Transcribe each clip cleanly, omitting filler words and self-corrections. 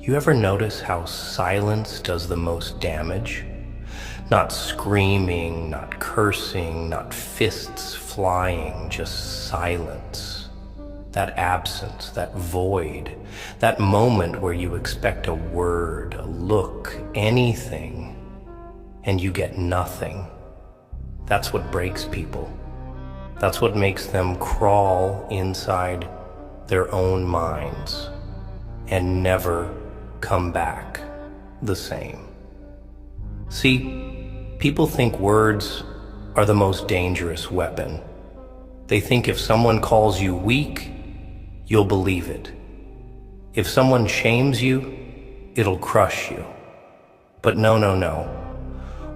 You ever notice how silence does the most damage? Not screaming, not cursing, not fists flying, just silence. That absence, that void, that moment where you expect a word, a look, anything, and you get nothing. That's what breaks people. That's what makes them crawl inside their own minds and never come back the same. See, people think words are the most dangerous weapon. They think if someone calls you weak, you'll believe it. If someone shames you, it'll crush you. But no.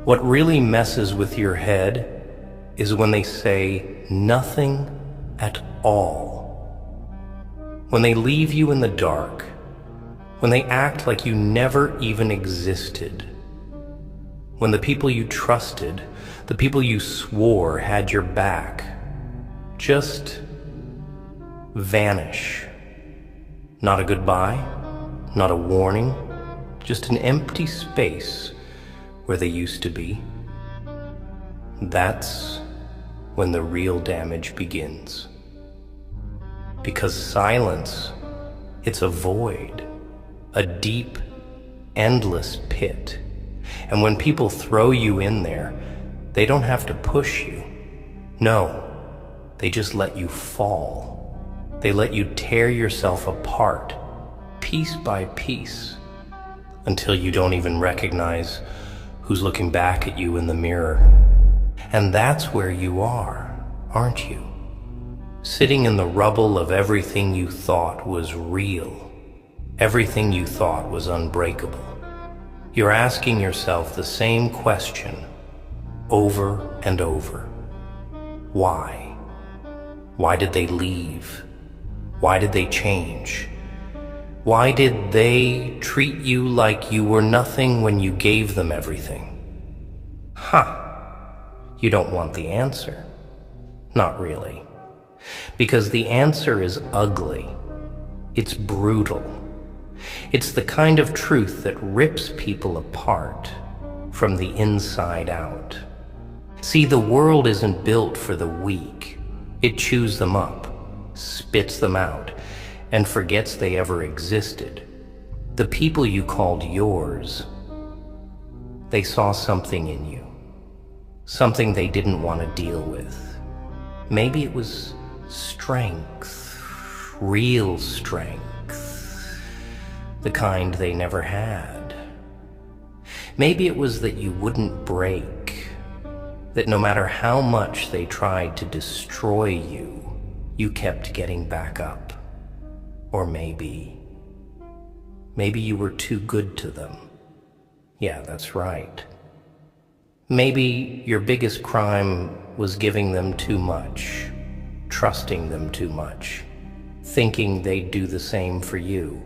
What really messes with your head is when they say nothing at all. When they leave you in the dark. When they act like you never even existed. When the people you trusted, the people you swore had your back, just vanish. Not a goodbye, not a warning, just an empty space where they used to be. That's when the real damage begins. Because silence, it's a void. A deep, endless pit. And when people throw you in there, they don't have to push you. No, they just let you fall. They let you tear yourself apart, piece by piece, until you don't even recognize who's looking back at you in the mirror. And that's where you are, aren't you? Sitting in the rubble of everything you thought was real. Everything you thought was unbreakable. You're asking yourself the same question over and over. Why? Why did they leave? Why did they change? Why did they treat you like you were nothing when you gave them everything? You don't want the answer. Not really. Because the answer is ugly. It's brutal. It's the kind of truth that rips people apart from the inside out. See, the world isn't built for the weak. It chews them up, spits them out, and forgets they ever existed. The people you called yours, they saw something in you, something they didn't want to deal with. Maybe it was strength, real strength. The kind they never had. Maybe it was that you wouldn't break, that no matter how much they tried to destroy you, you kept getting back up. Or maybe you were too good to them. Yeah, that's right. Maybe your biggest crime was giving them too much, trusting them too much, thinking they'd do the same for you.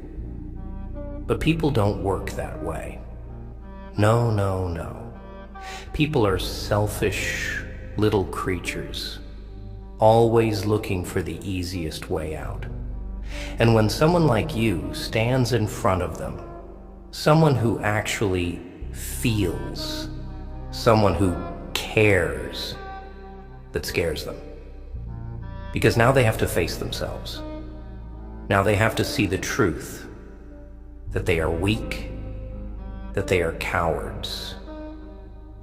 But people don't work that way. No. People are selfish little creatures, always looking for the easiest way out. And when someone like you stands in front of them, someone who actually feels, someone who cares, that scares them. Because now they have to face themselves. Now they have to see the truth. That they are weak, that they are cowards,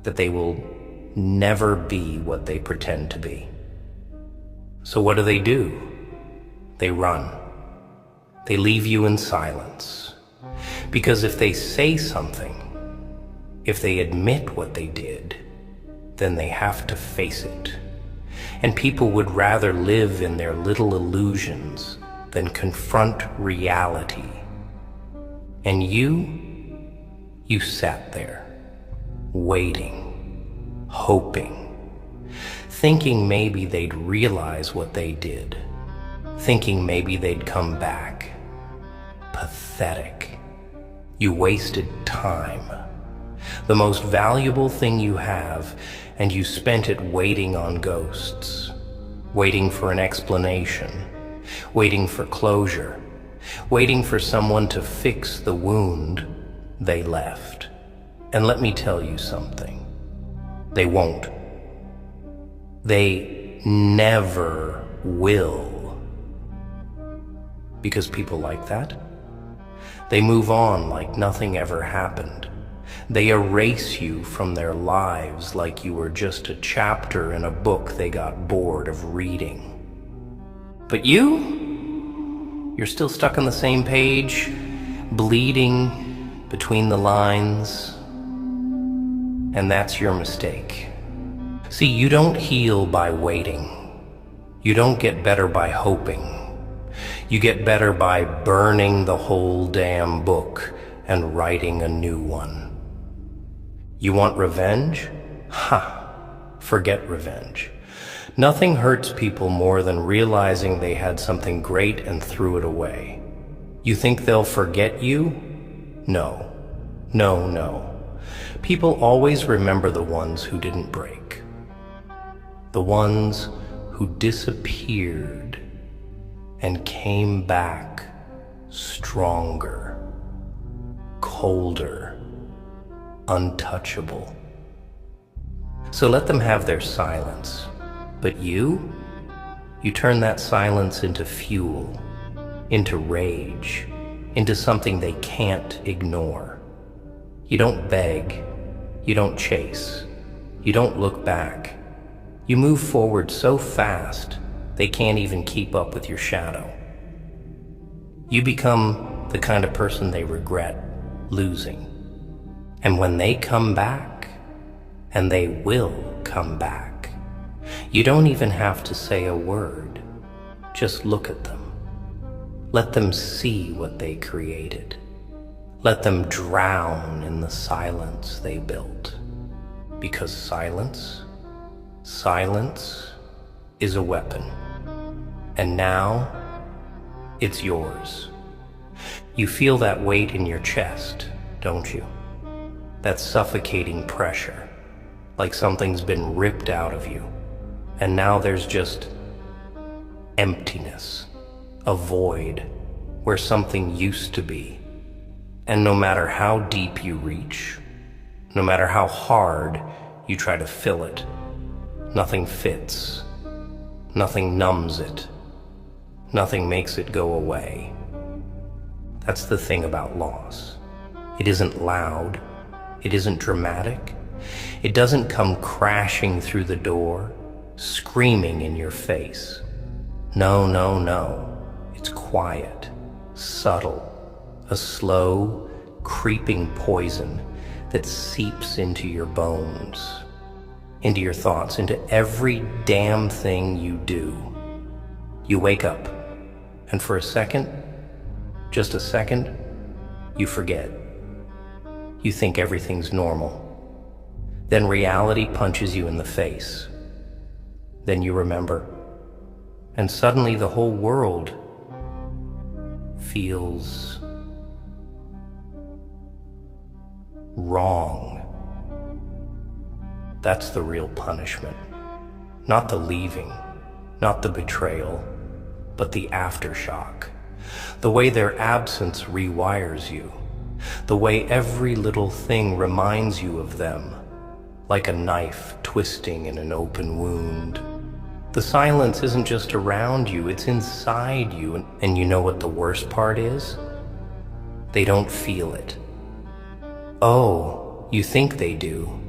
that they will never be what they pretend to be. So what do? They run. They leave you in silence. Because if they say something, if they admit what they did, then they have to face it. And people would rather live in their little illusions than confront reality. And you sat there, waiting, hoping, thinking maybe they'd realize what they did, thinking maybe they'd come back. Pathetic. You wasted time, the most valuable thing you have, and you spent it waiting on ghosts, waiting for an explanation, waiting for closure, waiting for someone to fix the wound they left. And let me tell you something. They won't. They never will. Because people like that, they move on like nothing ever happened. They erase you from their lives like you were just a chapter in a book they got bored of reading. But you're still stuck on the same page, bleeding between the lines, and that's your mistake. See, you don't heal by waiting. You don't get better by hoping. You get better by burning the whole damn book and writing a new one. You want revenge? Ha! Forget revenge. Nothing hurts people more than realizing they had something great and threw it away. You think they'll forget you? No. No, no. People always remember the ones who didn't break. The ones who disappeared and came back stronger, colder, untouchable. So let them have their silence. But you turn that silence into fuel, into rage, into something they can't ignore. You don't beg, you don't chase, you don't look back. You move forward so fast, they can't even keep up with your shadow. You become the kind of person they regret losing. And when they come back, and they will come back, you don't even have to say a word. Just look at them. Let them see what they created. Let them drown in the silence they built. Because silence is a weapon. And now, it's yours. You feel that weight in your chest, don't you? That suffocating pressure, like something's been ripped out of you. And now there's just emptiness, a void where something used to be. And no matter how deep you reach, no matter how hard you try to fill it, nothing fits, nothing numbs it, nothing makes it go away. That's the thing about loss. It isn't loud, it isn't dramatic, it doesn't come crashing through the door, screaming in your face. No, no, no. It's quiet, subtle, a slow, creeping poison that seeps into your bones, into your thoughts, into every damn thing you do. You wake up, and for a second, just a second, you forget. You think everything's normal. Then reality punches you in the face. Then you remember, and suddenly the whole world feels wrong. That's the real punishment. Not the leaving, not the betrayal, but the aftershock. The way their absence rewires you. The way every little thing reminds you of them, like a knife twisting in an open wound. The silence isn't just around you, it's inside you. And you know what the worst part is? They don't feel it. Oh, you think they do.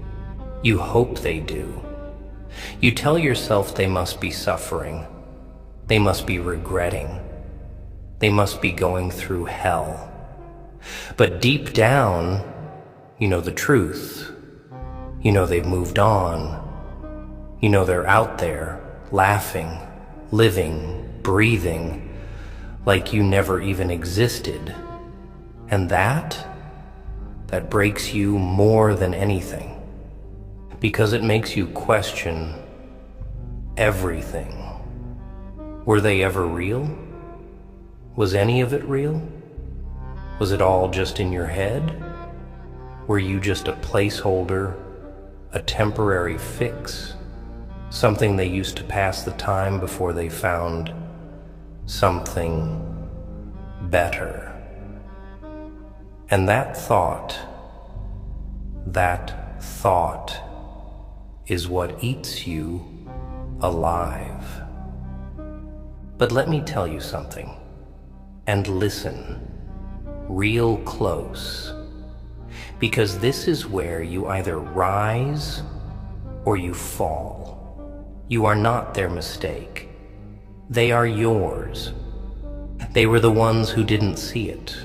You hope they do. You tell yourself they must be suffering. They must be regretting. They must be going through hell. But deep down, you know the truth. You know they've moved on. You know they're out there, laughing, living, breathing, like you never even existed. And that breaks you more than anything, because it makes you question everything. Were they ever real? Was any of it real? Was it all just in your head? Were you just a placeholder, a temporary fix? Something they used to pass the time before they found something better. And that thought is what eats you alive. But let me tell you something, and listen real close, because this is where you either rise or you fall. You are not their mistake. They are yours. They were the ones who didn't see it.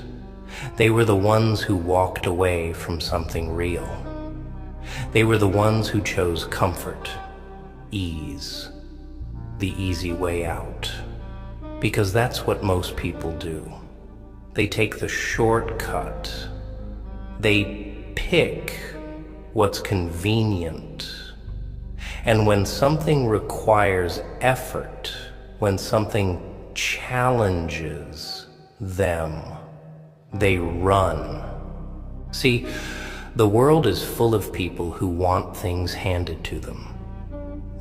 They were the ones who walked away from something real. They were the ones who chose comfort, ease, the easy way out. Because that's what most people do. They take the shortcut. They pick what's convenient. And when something requires effort, when something challenges them, they run. See, the world is full of people who want things handed to them.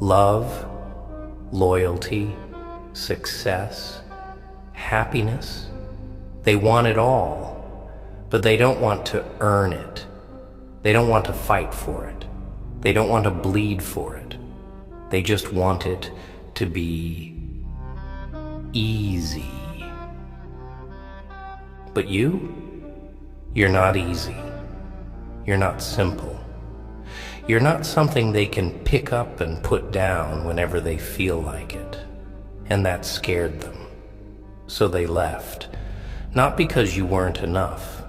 Love, loyalty, success, happiness. They want it all, but they don't want to earn it. They don't want to fight for it. They don't want to bleed for it. They just want it to be easy. But you're not easy. You're not simple. You're not something they can pick up and put down whenever they feel like it. And that scared them. So they left. Not because you weren't enough,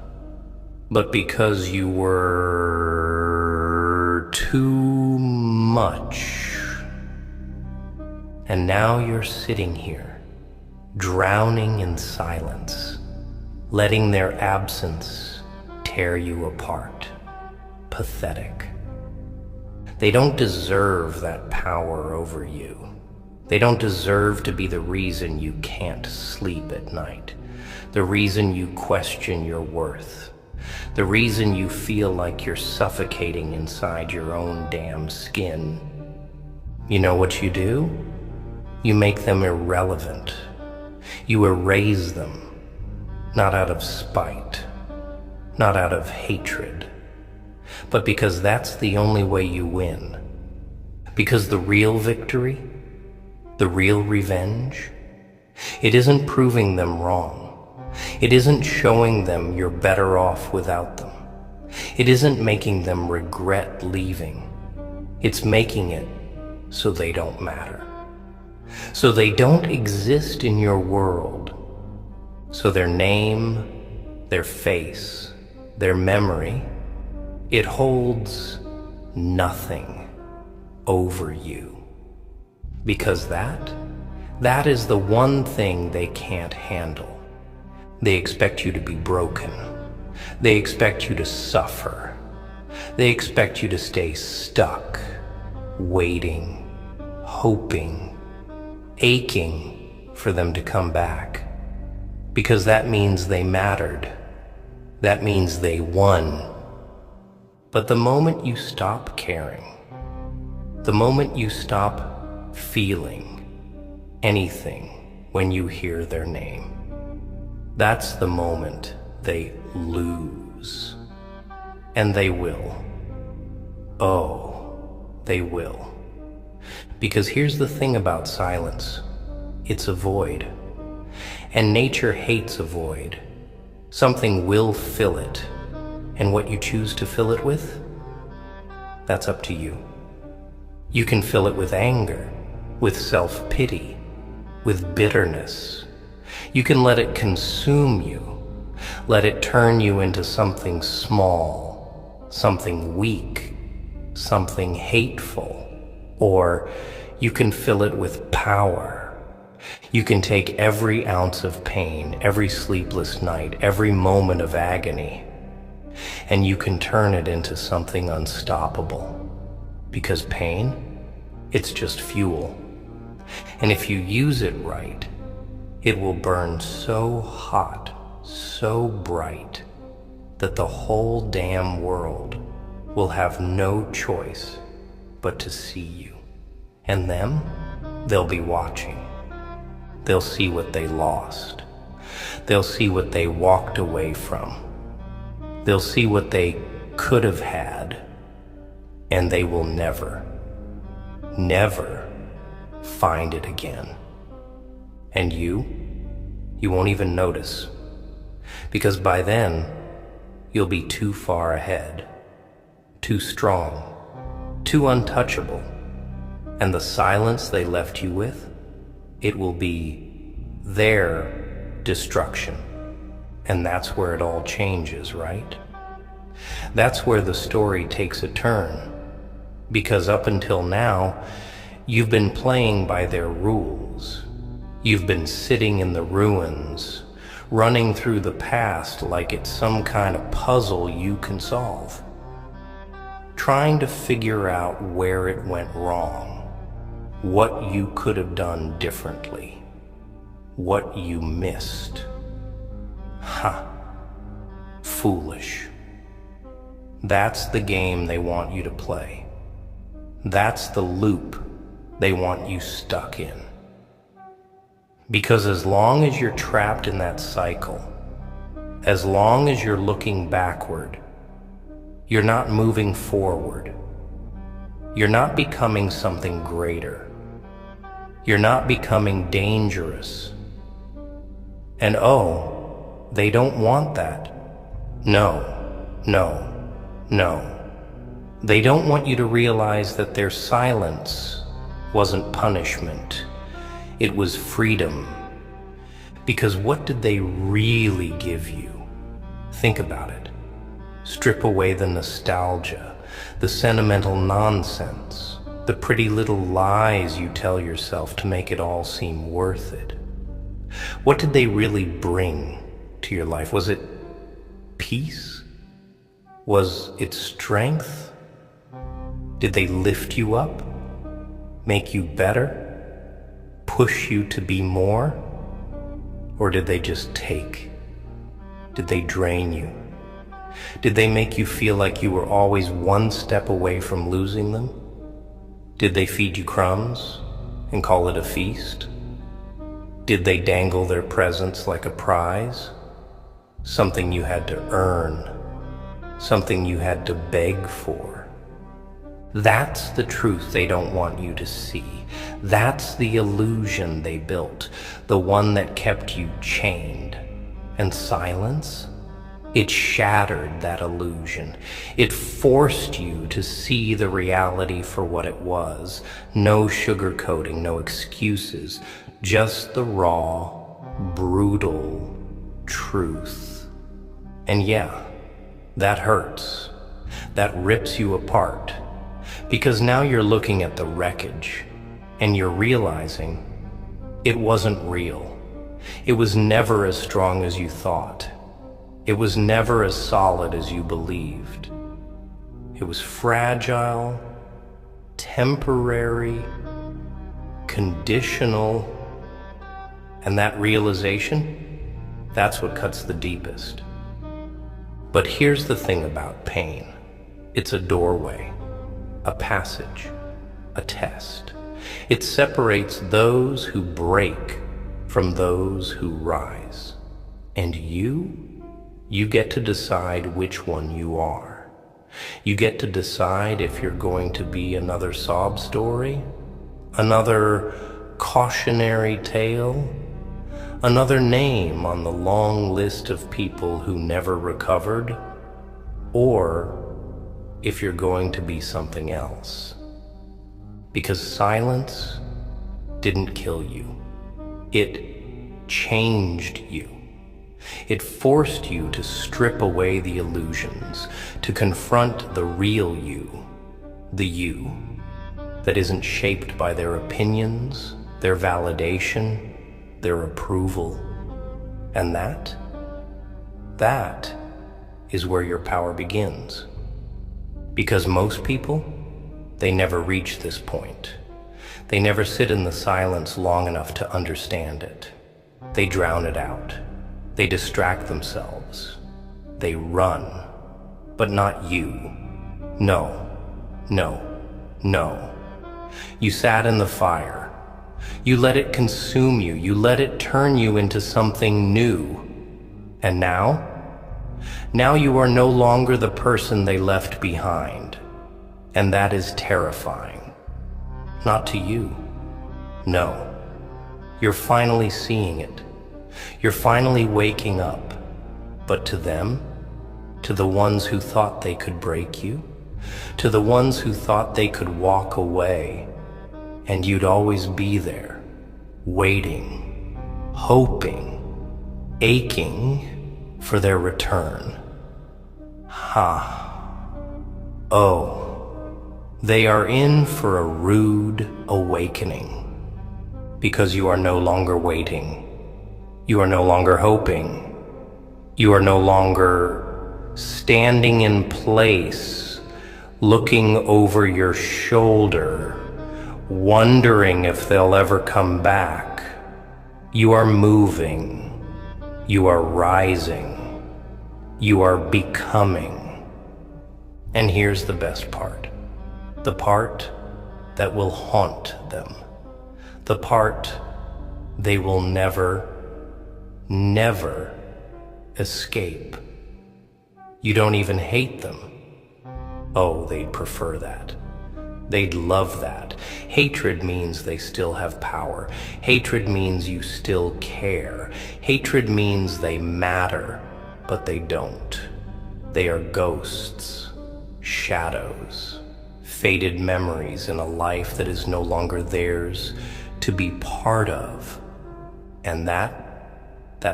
but because you were too much. And now you're sitting here, drowning in silence, letting their absence tear you apart. Pathetic. They don't deserve that power over you. They don't deserve to be the reason you can't sleep at night, the reason you question your worth, the reason you feel like you're suffocating inside your own damn skin. You know what you do? You make them irrelevant. You erase them, not out of spite, not out of hatred, but because that's the only way you win. Because the real victory, the real revenge, it isn't proving them wrong. It isn't showing them you're better off without them. It isn't making them regret leaving. It's making it so they don't matter. So they don't exist in your world. So their name, their face, their memory, it holds nothing over you. Because that is the one thing they can't handle. They expect you to be broken. They expect you to suffer. They expect you to stay stuck, waiting, hoping, aching for them to come back. Because that means they mattered. That means they won. But the moment you stop caring, the moment you stop feeling anything when you hear their name, that's the moment they lose. And they will. Oh, they will. Because here's the thing about silence. It's a void. And nature hates a void. Something will fill it. And what you choose to fill it with, that's up to you. You can fill it with anger, with self-pity, with bitterness. You can let it consume you. Let it turn you into something small, something weak, something hateful. Or you can fill it with power. You can take every ounce of pain, every sleepless night, every moment of agony, and you can turn it into something unstoppable. Because pain, it's just fuel. And if you use it right, it will burn so hot, so bright, that the whole damn world will have no choice but to see you. And them, they'll be watching. They'll see what they lost. They'll see what they walked away from. They'll see what they could have had, and they will never, never find it again. And you won't even notice, because by then, you'll be too far ahead, too strong, too untouchable, and the silence they left you with, it will be their destruction. And that's where it all changes, right? That's where the story takes a turn, because up until now, you've been playing by their rules. You've been sitting in the ruins, running through the past like it's some kind of puzzle you can solve, trying to figure out where it went wrong, what you could have done differently, what you missed. Ha! Foolish. That's the game they want you to play. That's the loop they want you stuck in. Because as long as you're trapped in that cycle, as long as you're looking backward, you're not moving forward. You're not becoming something greater. You're not becoming dangerous. And oh, they don't want that. No, no, no. They don't want you to realize that their silence wasn't punishment. It was freedom. Because what did they really give you? Think about it. Strip away the nostalgia, the sentimental nonsense, the pretty little lies you tell yourself to make it all seem worth it. What did they really bring to your life? Was it peace? Was it strength? Did they lift you up? Make you better? Push you to be more? Or did they just take? Did they drain you? Did they make you feel like you were always one step away from losing them? Did they feed you crumbs and call it a feast? Did they dangle their presence like a prize? Something you had to earn, something you had to beg for. That's the truth they don't want you to see. That's the illusion they built, the one that kept you chained. And silence? It shattered that illusion. It forced you to see the reality for what it was. No sugarcoating, no excuses, just the raw, brutal truth. And yeah, that hurts. That rips you apart. Because now you're looking at the wreckage and you're realizing it wasn't real. It was never as strong as you thought. It was never as solid as you believed. It was fragile, temporary, conditional, and that realization, that's what cuts the deepest. But here's the thing about pain. It's a doorway, a passage, a test. It separates those who break from those who rise. And you get to decide which one you are. You get to decide if you're going to be another sob story, another cautionary tale, another name on the long list of people who never recovered, or if you're going to be something else. Because silence didn't kill you. It changed you. It forced you to strip away the illusions, to confront the real you, the you that isn't shaped by their opinions, their validation, their approval. And that is where your power begins. Because most people, they never reach this point. They never sit in the silence long enough to understand it. They drown it out. They distract themselves. They run. But not you. No, no, no. You sat in the fire. You let it consume you. You let it turn you into something new. And now? Now you are no longer the person they left behind. And that is terrifying. Not to you. No. You're finally seeing it. You're finally waking up. But to them? To the ones who thought they could break you? To the ones who thought they could walk away, and you'd always be there, waiting, hoping, aching for their return. Oh, they are in for a rude awakening, because you are no longer waiting. You are no longer hoping. You are no longer standing in place, looking over your shoulder, wondering if they'll ever come back. You are moving. You are rising. You are becoming. And here's the best part. The part that will haunt them. The part they will never, never escape. You don't even hate them. Oh, they'd prefer that. They'd love that. Hatred means they still have power. Hatred means you still care. Hatred means they matter, but they don't. They are ghosts, shadows, faded memories in a life that is no longer theirs to be part of. And that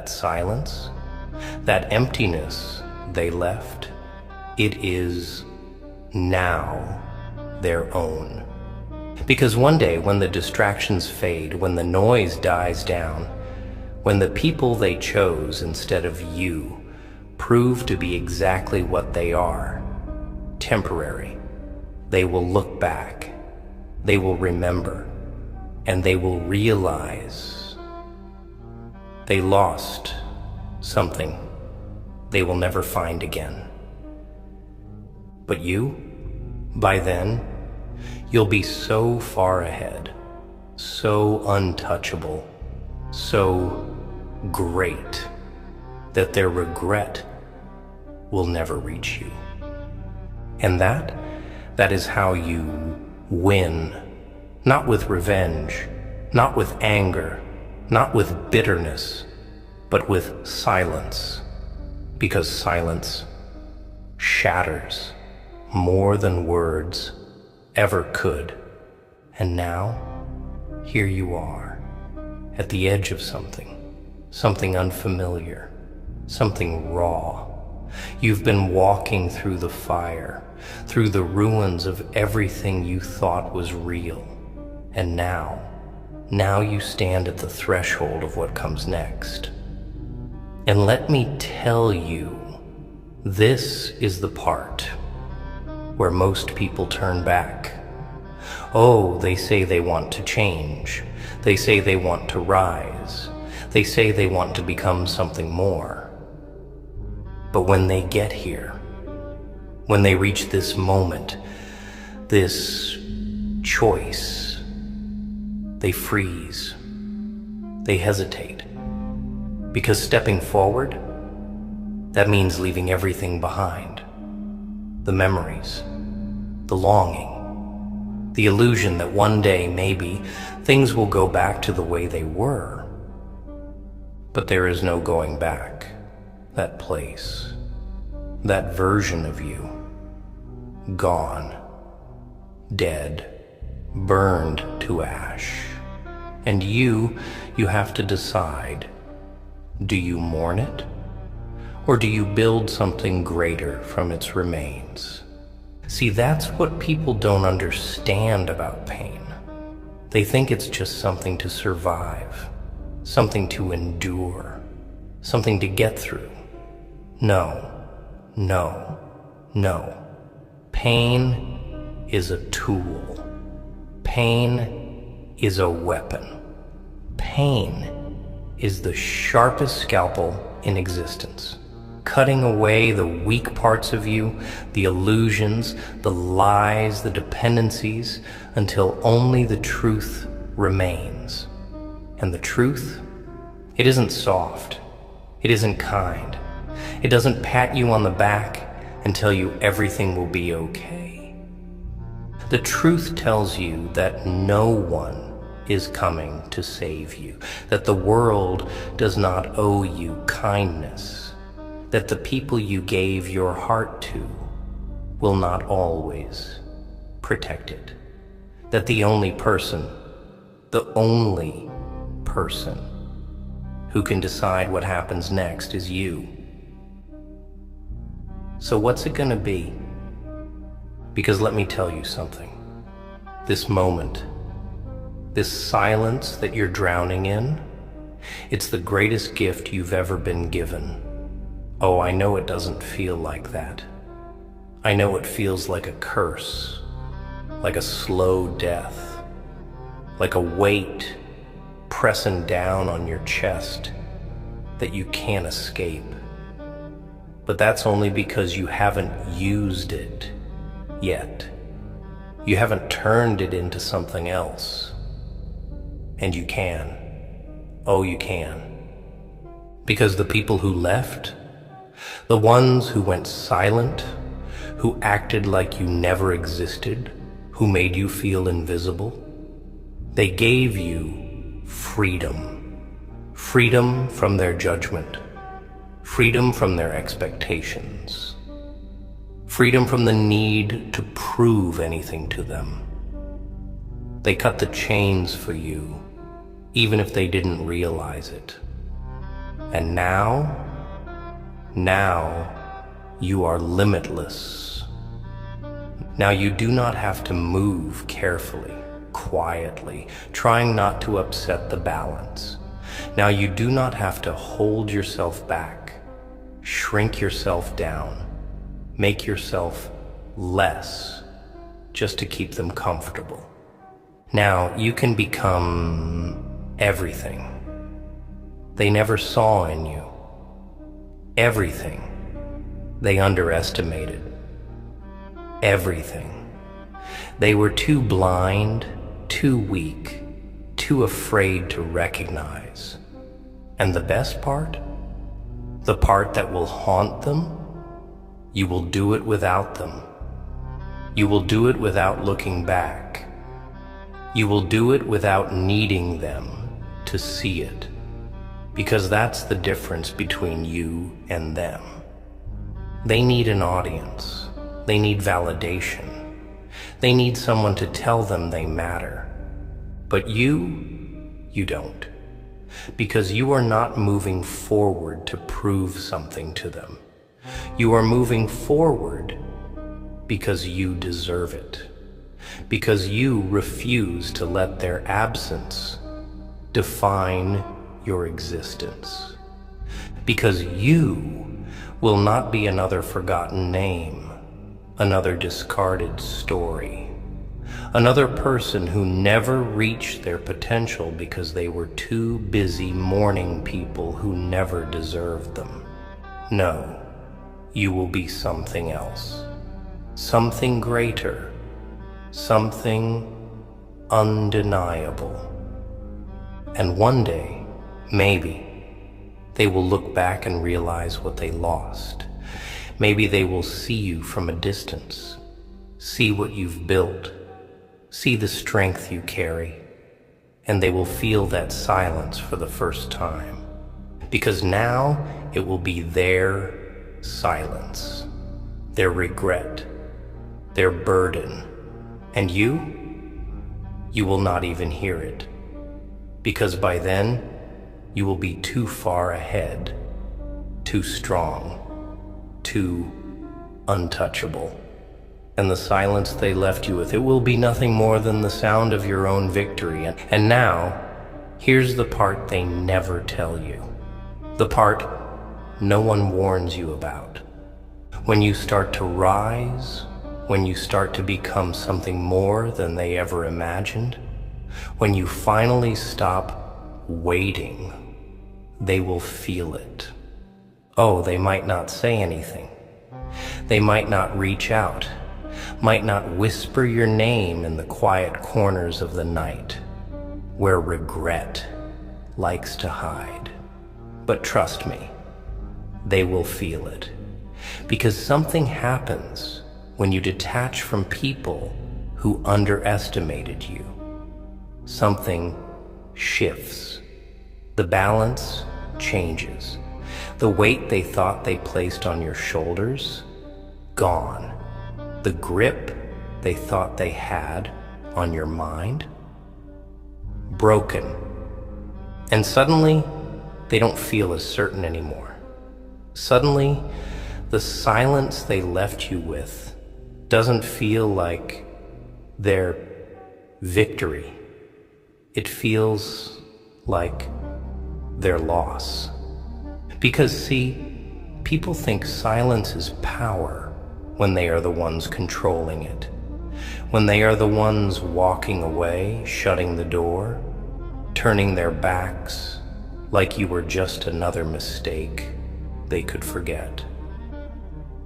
silence, that emptiness they left, it is now their own. Because one day when the distractions fade, when the noise dies down, when the people they chose instead of you prove to be exactly what they are, temporary, they will look back, they will remember, and they will realize they lost something they will never find again. But you, by then, you'll be so far ahead, so untouchable, so great, that their regret will never reach you. And that is how you win, not with revenge, not with anger, not with bitterness, but with silence, because silence shatters more than words ever could. And now, here you are, at the edge of something unfamiliar, something raw. You've been walking through the fire, through the ruins of everything you thought was real. And now you stand at the threshold of what comes next. And let me tell you, this is the part where most people turn back. Oh, they say they want to change. They say they want to rise. They say they want to become something more. But when they get here, when they reach this moment, this choice, they freeze. They hesitate. Because stepping forward, that means leaving everything behind. The memories, the longing, the illusion that one day, maybe, things will go back to the way they were. But there is no going back. That place, that version of you, gone, dead, burned to ash. And you have to decide, do you mourn it? Or do you build something greater from its remains? See, that's what people don't understand about pain. They think it's just something to survive, something to endure, something to get through. No, no, no. Pain is a tool. Pain is a weapon. Pain is the sharpest scalpel in existence, cutting away the weak parts of you, the illusions, the lies, the dependencies, until only the truth remains. And the truth, it isn't soft. It isn't kind. It doesn't pat you on the back and tell you everything will be okay. The truth tells you that no one is coming to save you, that the world does not owe you kindness, that the people you gave your heart to will not always protect it, that the only person who can decide what happens next is you. So what's it gonna be? Because let me tell you something. This moment, this silence that you're drowning in, it's the greatest gift you've ever been given. Oh, I know it doesn't feel like that. I know it feels like a curse, like a slow death, like a weight pressing down on your chest that you can't escape. But that's only because you haven't used it yet. You haven't turned it into something else. And you can. Oh, you can. Because the people who left, the ones who went silent, who acted like you never existed, who made you feel invisible, they gave you freedom. Freedom from their judgment. Freedom from their expectations. Freedom from the need to prove anything to them. They cut the chains for you, even if they didn't realize it. And now you are limitless. Now you do not have to move carefully, quietly, trying not to upset the balance. Now you do not have to hold yourself back, shrink yourself down, make yourself less just to keep them comfortable. Now you can become everything they never saw in you, everything they underestimated, everything they were too blind, too weak, too afraid to recognize. And the best part, the part that will haunt them, you will do it without them. You will do it without looking back. You will do it without needing them to see it, because that's the difference between you and them. They need an audience. They need validation. They need someone to tell them they matter. But you don't, because you are not moving forward to prove something to them. You are moving forward because you deserve it, because you refuse to let their absence define your existence, because you will not be another forgotten name, another discarded story, another person who never reached their potential because they were too busy mourning people who never deserved them. No, you will be something else, something greater, something undeniable. And one day, maybe, they will look back and realize what they lost. Maybe they will see you from a distance, see what you've built, see the strength you carry, and they will feel that silence for the first time. Because now it will be their silence, their regret, their burden. And you will not even hear it. Because by then, you will be too far ahead, too strong, too untouchable. And the silence they left you with, it will be nothing more than the sound of your own victory. And now, here's the part they never tell you. The part no one warns you about. When you start to rise, when you start to become something more than they ever imagined, when you finally stop waiting, they will feel it. Oh, they might not say anything. They might not reach out, might not whisper your name in the quiet corners of the night. where regret likes to hide. But trust me, they will feel it. Because something happens when you detach from people who underestimated you. Something shifts. The balance changes. The weight they thought they placed on your shoulders, gone. The grip they thought they had on your mind, broken. And suddenly, they don't feel as certain anymore. Suddenly, the silence they left you with doesn't feel like their victory. It feels like their loss. Because see, people think silence is power when they are the ones controlling it. When they are the ones walking away, shutting the door, turning their backs like you were just another mistake they could forget.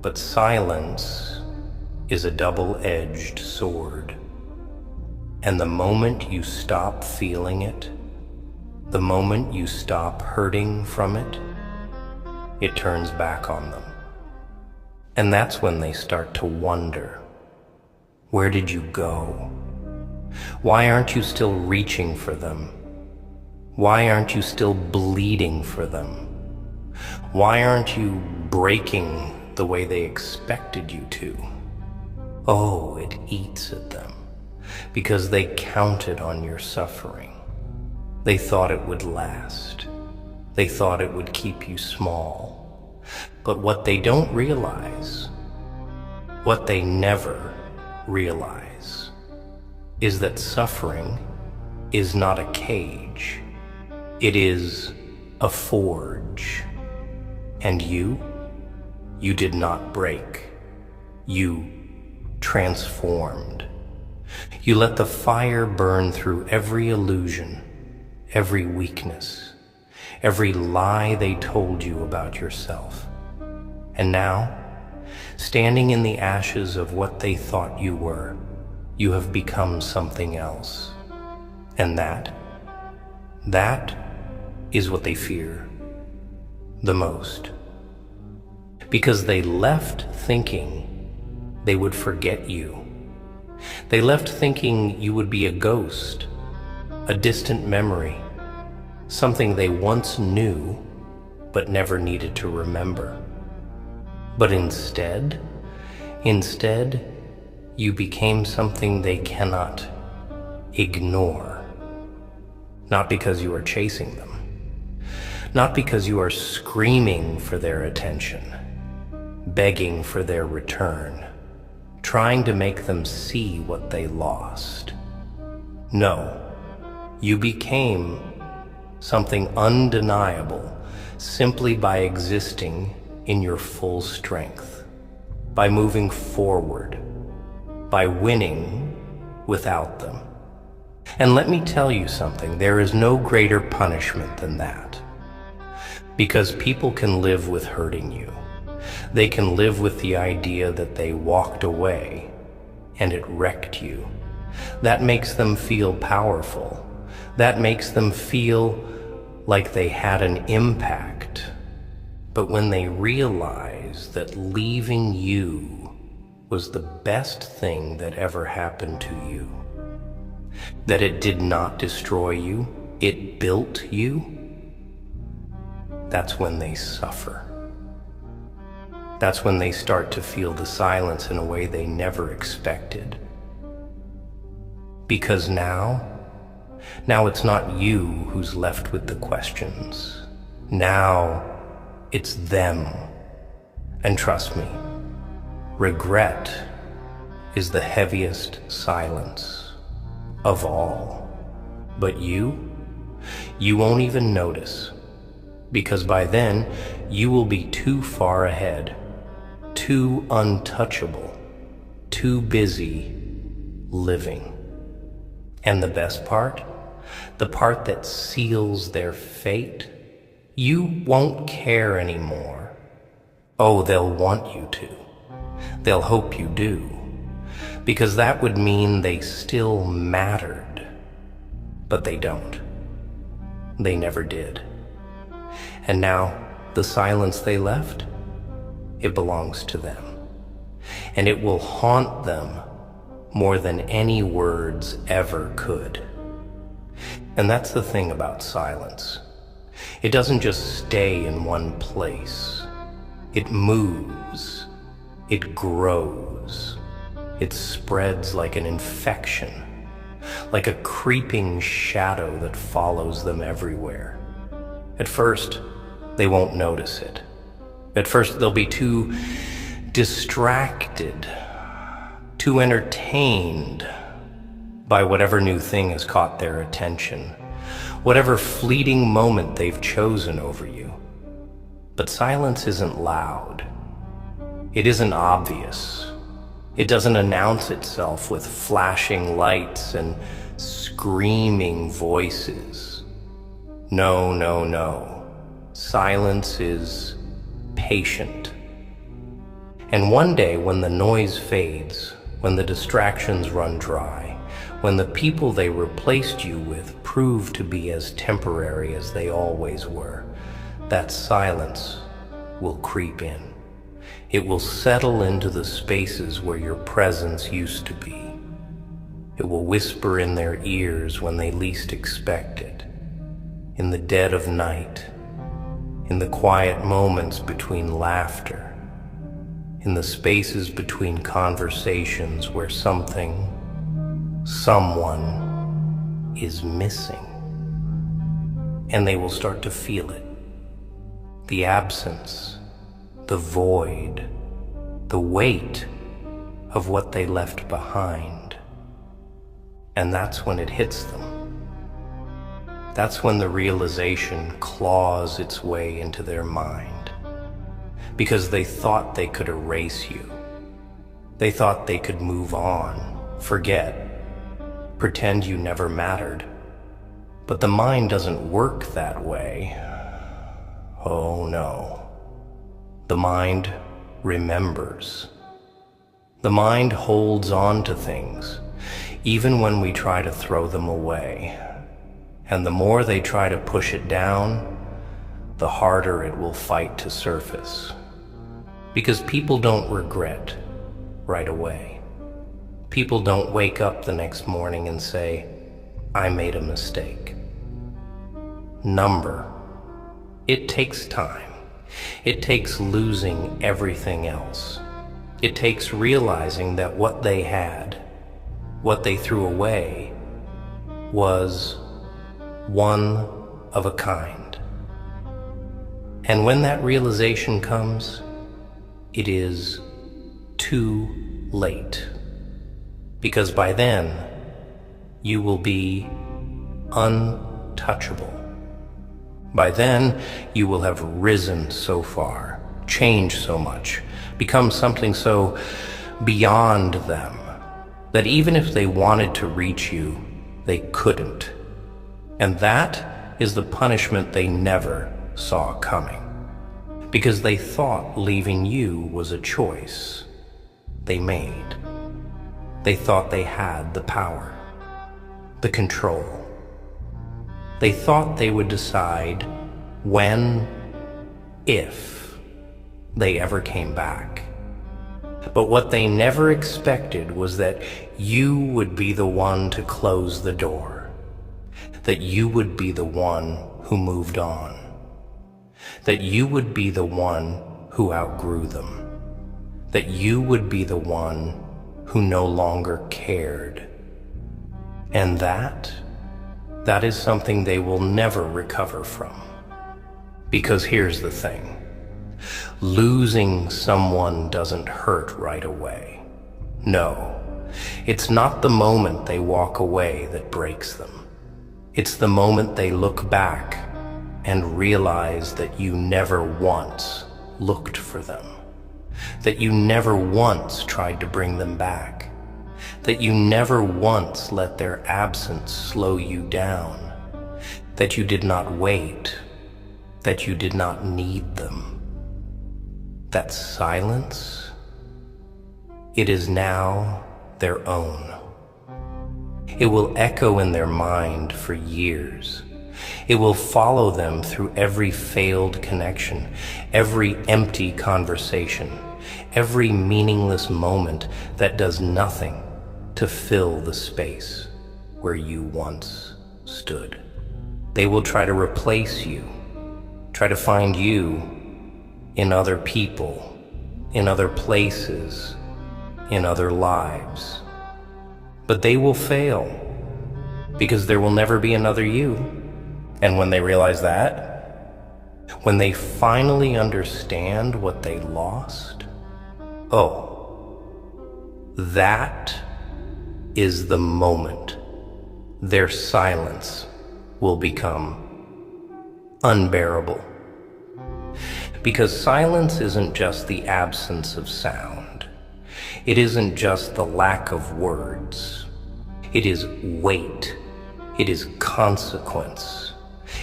But silence is a double-edged sword. And the moment you stop feeling it, the moment you stop hurting from it, it turns back on them. And that's when they start to wonder, where did you go? Why aren't you still reaching for them? Why aren't you still bleeding for them? Why aren't you breaking the way they expected you to? Oh, it eats at them, because they counted on your suffering. They thought it would last. They thought it would keep you small. But what they don't realize, what they never realize, is that suffering is not a cage. It is a forge. And you did not break. You transformed. You let the fire burn through every illusion, every weakness, every lie they told you about yourself. And now, standing in the ashes of what they thought you were, you have become something else. And that is what they fear the most. Because they left thinking they would forget you. They left thinking you would be a ghost, a distant memory, something they once knew but never needed to remember. But instead, you became something they cannot ignore. Not because you are chasing them, not because you are screaming for their attention, begging for their return, trying to make them see what they lost. No, you became something undeniable simply by existing in your full strength, by moving forward, by winning without them. And let me tell you something, there is no greater punishment than that. Because people can live with hurting you. They can live with the idea that they walked away and it wrecked you. That makes them feel powerful. That makes them feel like they had an impact. But when they realize that leaving you was the best thing that ever happened to you, that it did not destroy you, it built you, that's when they suffer. That's when they start to feel the silence in a way they never expected. Because now it's not you who's left with the questions. Now it's them. And trust me, regret is the heaviest silence of all. But you won't even notice, because by then you will be too far ahead, too untouchable, too busy living. And the best part, the part that seals their fate, you won't care anymore. Oh, they'll want you to. They'll hope you do, because that would mean they still mattered. But they don't. They never did. And now, the silence they left, it belongs to them. And it will haunt them more than any words ever could. And that's the thing about silence. It doesn't just stay in one place. It moves. It grows. It spreads like an infection, like a creeping shadow that follows them everywhere. At first, they won't notice it. At first, they'll be too distracted, too entertained by whatever new thing has caught their attention, whatever fleeting moment they've chosen over you. But silence isn't loud. It isn't obvious. It doesn't announce itself with flashing lights and screaming voices. No, no, no. Silence is patient. And one day, when the noise fades, when the distractions run dry, when the people they replaced you with prove to be as temporary as they always were, that silence will creep in. It will settle into the spaces where your presence used to be. It will whisper in their ears when they least expect it, in the dead of night, in the quiet moments between laughter, in the spaces between conversations where something, someone is missing. And they will start to feel it. The absence, the void, the weight of what they left behind. And that's when it hits them. That's when the realization claws its way into their mind. Because they thought they could erase you. They thought they could move on, forget, pretend you never mattered. But the mind doesn't work that way. Oh no. The mind remembers. The mind holds on to things, even when we try to throw them away. And the more they try to push it down, the harder it will fight to surface. Because people don't regret right away. People don't wake up the next morning and say, I made a mistake. Number. It takes time. It takes losing everything else. It takes realizing that what they had, what they threw away, was one of a kind. And when that realization comes, it is too late. Because by then, you will be untouchable. By then, you will have risen so far, changed so much, become something so beyond them, that even if they wanted to reach you, they couldn't. And that is the punishment they never saw coming. Because they thought leaving you was a choice they made. They thought they had the power, the control. They thought they would decide when, if they ever came back. But what they never expected was that you would be the one to close the door, that you would be the one who moved on, that you would be the one who outgrew them, that you would be the one who no longer cared. And that is something they will never recover from. Because here's the thing. Losing someone doesn't hurt right away. No, it's not the moment they walk away that breaks them. It's the moment they look back and realize that you never once looked for them, that you never once tried to bring them back, that you never once let their absence slow you down, that you did not wait, that you did not need them. That silence, it is now their own. It will echo in their mind for years. It will follow them through every failed connection, every empty conversation, every meaningless moment that does nothing to fill the space where you once stood. They will try to replace you, try to find you in other people, in other places, in other lives. But they will fail, because there will never be another you. And when they realize that, when they finally understand what they lost, oh, that is the moment their silence will become unbearable. Because silence isn't just the absence of sound. It isn't just the lack of words. It is weight. It is consequence.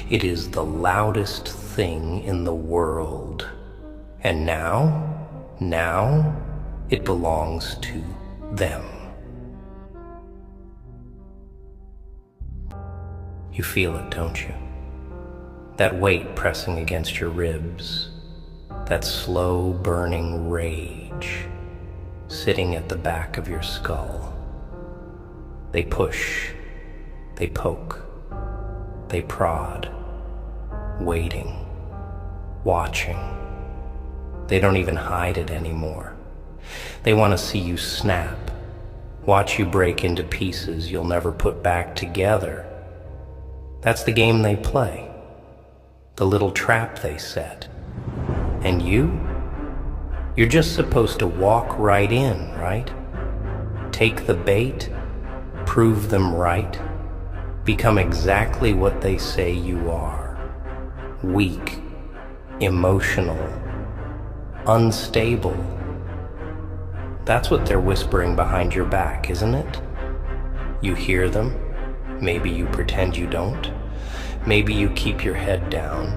It is the loudest thing in the world. And now, it belongs to them. You feel it, don't you? That weight pressing against your ribs, that slow burning rage sitting at the back of your skull. They push, they poke, they prod, waiting, watching. They don't even hide it anymore. They want to see you snap, watch you break into pieces you'll never put back together. That's the game they play, the little trap they set. And you're just supposed to walk right in, right? Take the bait, prove them right, become exactly what they say you are. Weak, emotional, unstable. That's what they're whispering behind your back, isn't it? You hear them. Maybe you pretend you don't. Maybe you keep your head down,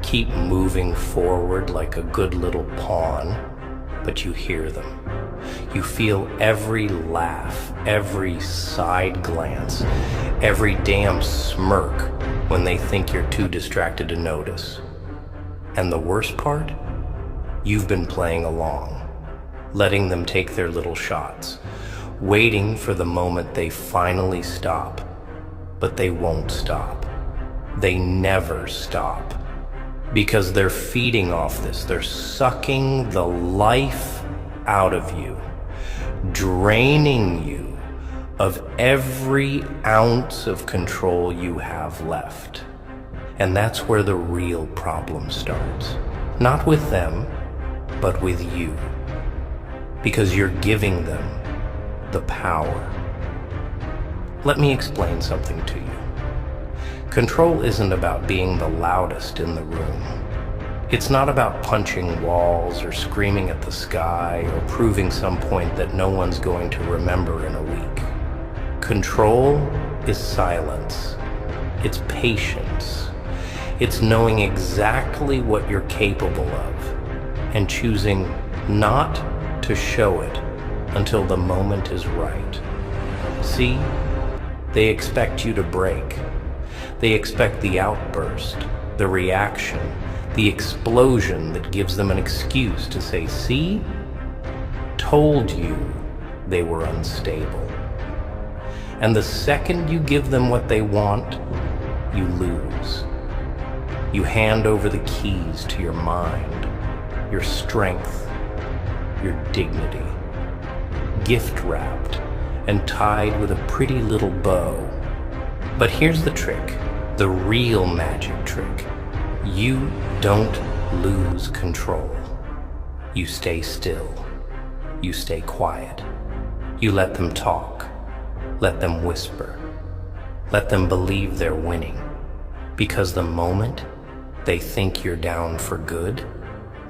keep moving forward like a good little pawn, but you hear them. You feel every laugh, every side glance, every damn smirk when they think you're too distracted to notice. And the worst part? You've been playing along, letting them take their little shots, waiting for the moment they finally stop. But they won't stop. They never stop. Because they're feeding off this. They're sucking the life out of you, draining you of every ounce of control you have left. And that's where the real problem starts. Not with them, but with you. Because you're giving them the power. Let me explain something to you. Control isn't about being the loudest in the room. It's not about punching walls or screaming at the sky or proving some point that no one's going to remember in a week. Control is silence. It's patience. It's knowing exactly what you're capable of and choosing not to show it until the moment is right. See? They expect you to break. They expect the outburst, the reaction, the explosion that gives them an excuse to say, see? Told you they were unstable. And the second you give them what they want, you lose. You hand over the keys to your mind, your strength, your dignity, gift-wrapped and tied with a pretty little bow. But here's the trick, the real magic trick. You don't lose control. You stay still. You stay quiet. You let them talk. Let them whisper. Let them believe they're winning. Because the moment they think you're down for good,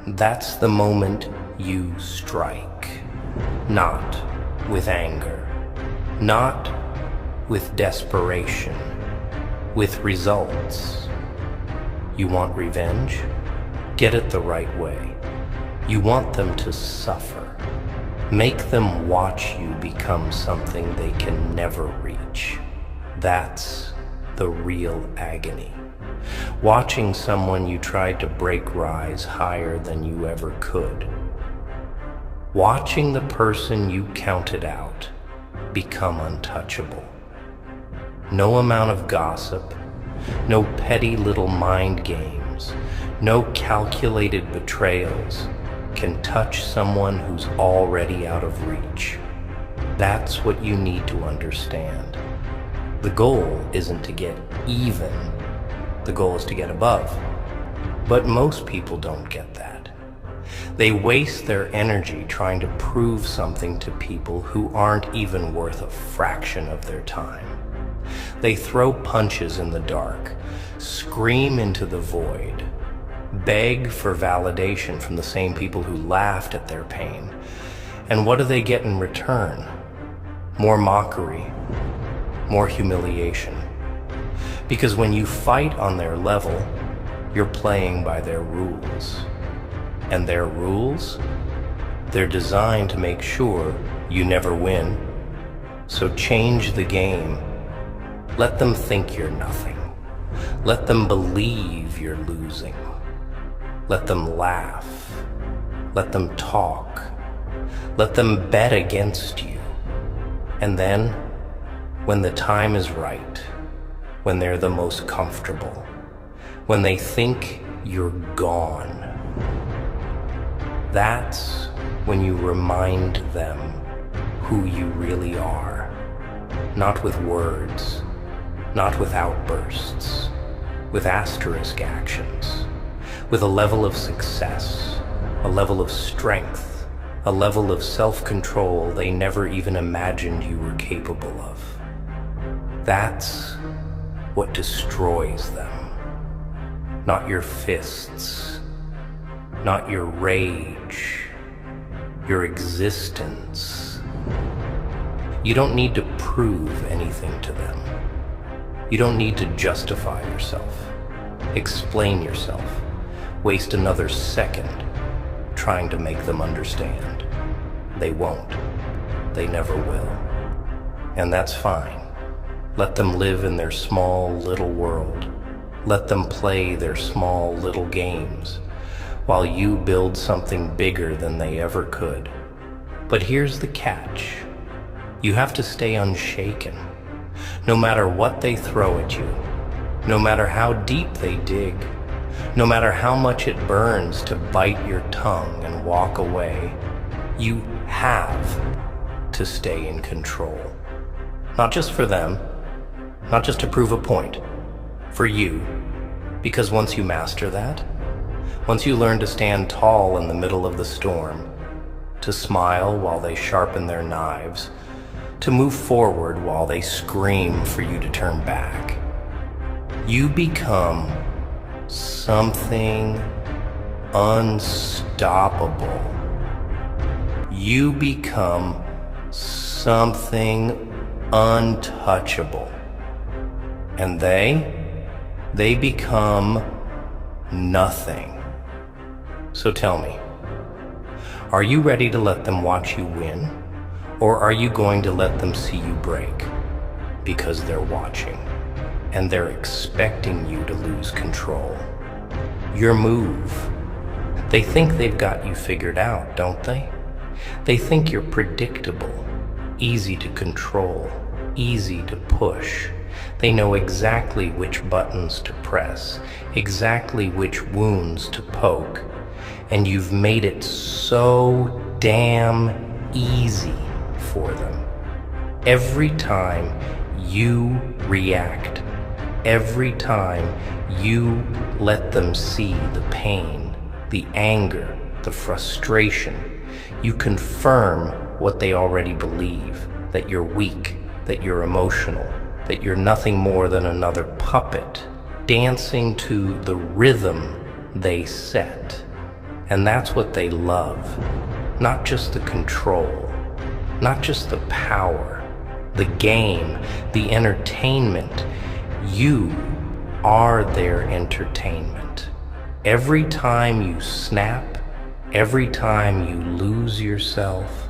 that's the moment you strike. Not with anger. Not with desperation, with results. You want revenge? Get it the right way. You want them to suffer. Make them watch you become something they can never reach. That's the real agony. Watching someone you tried to break rise higher than you ever could. Watching the person you counted out become untouchable. No amount of gossip, no petty little mind games, no calculated betrayals can touch someone who's already out of reach. That's what you need to understand. The goal isn't to get even. The goal is to get above. But most people don't get that. They waste their energy trying to prove something to people who aren't even worth a fraction of their time. They throw punches in the dark, scream into the void, beg for validation from the same people who laughed at their pain. And what do they get in return? More mockery, more humiliation. Because when you fight on their level, you're playing by their rules. And their rules? They're designed to make sure you never win. So change the game. Let them think you're nothing. Let them believe you're losing. Let them laugh. Let them talk. Let them bet against you. And then, when the time is right, when they're the most comfortable, when they think you're gone, that's when you remind them who you really are. Not with words, not with outbursts, with asterisk actions, with a level of success, a level of strength, a level of self-control they never even imagined you were capable of. That's what destroys them. Not your fists, not your rage, your existence. You don't need to prove anything to them. You don't need to justify yourself, explain yourself, waste another second trying to make them understand. They won't. They never will. And that's fine. Let them live in their small little world. Let them play their small little games while you build something bigger than they ever could. But here's the catch. You have to stay unshaken. No matter what they throw at you, no matter how deep they dig, no matter how much it burns to bite your tongue and walk away, you have to stay in control. Not just for them, not just to prove a point, for you. Because once you master that, once you learn to stand tall in the middle of the storm, to smile while they sharpen their knives, to move forward while they scream for you to turn back, you become something unstoppable. You become something untouchable. And they become nothing. So tell me, are you ready to let them watch you win? Or are you going to let them see you break? Because they're watching, and they're expecting you to lose control. Your move. They think they've got you figured out, don't they? They think you're predictable, easy to control, easy to push. They know exactly which buttons to press, exactly which wounds to poke, and you've made it so damn easy for them. Every time you react, every time you let them see the pain, the anger, the frustration, you confirm what they already believe, that you're weak, that you're emotional, that you're nothing more than another puppet dancing to the rhythm they set. And that's what they love. Not just the control, not just the power, the game, the entertainment. You are their entertainment. Every time you snap, every time you lose yourself,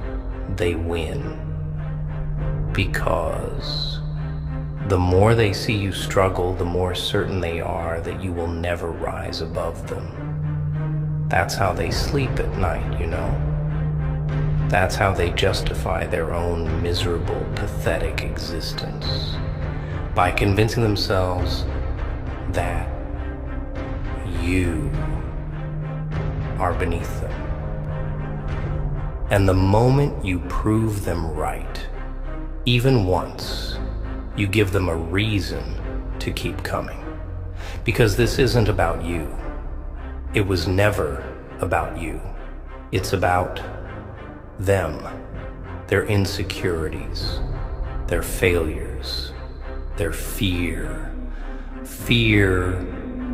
they win. Because the more they see you struggle, the more certain they are that you will never rise above them. That's how they sleep at night, you know? That's how they justify their own miserable, pathetic existence. By convincing themselves that you are beneath them. And the moment you prove them right, even once, you give them a reason to keep coming. Because this isn't about you. It was never about you. It's about them, their insecurities, their failures, their fear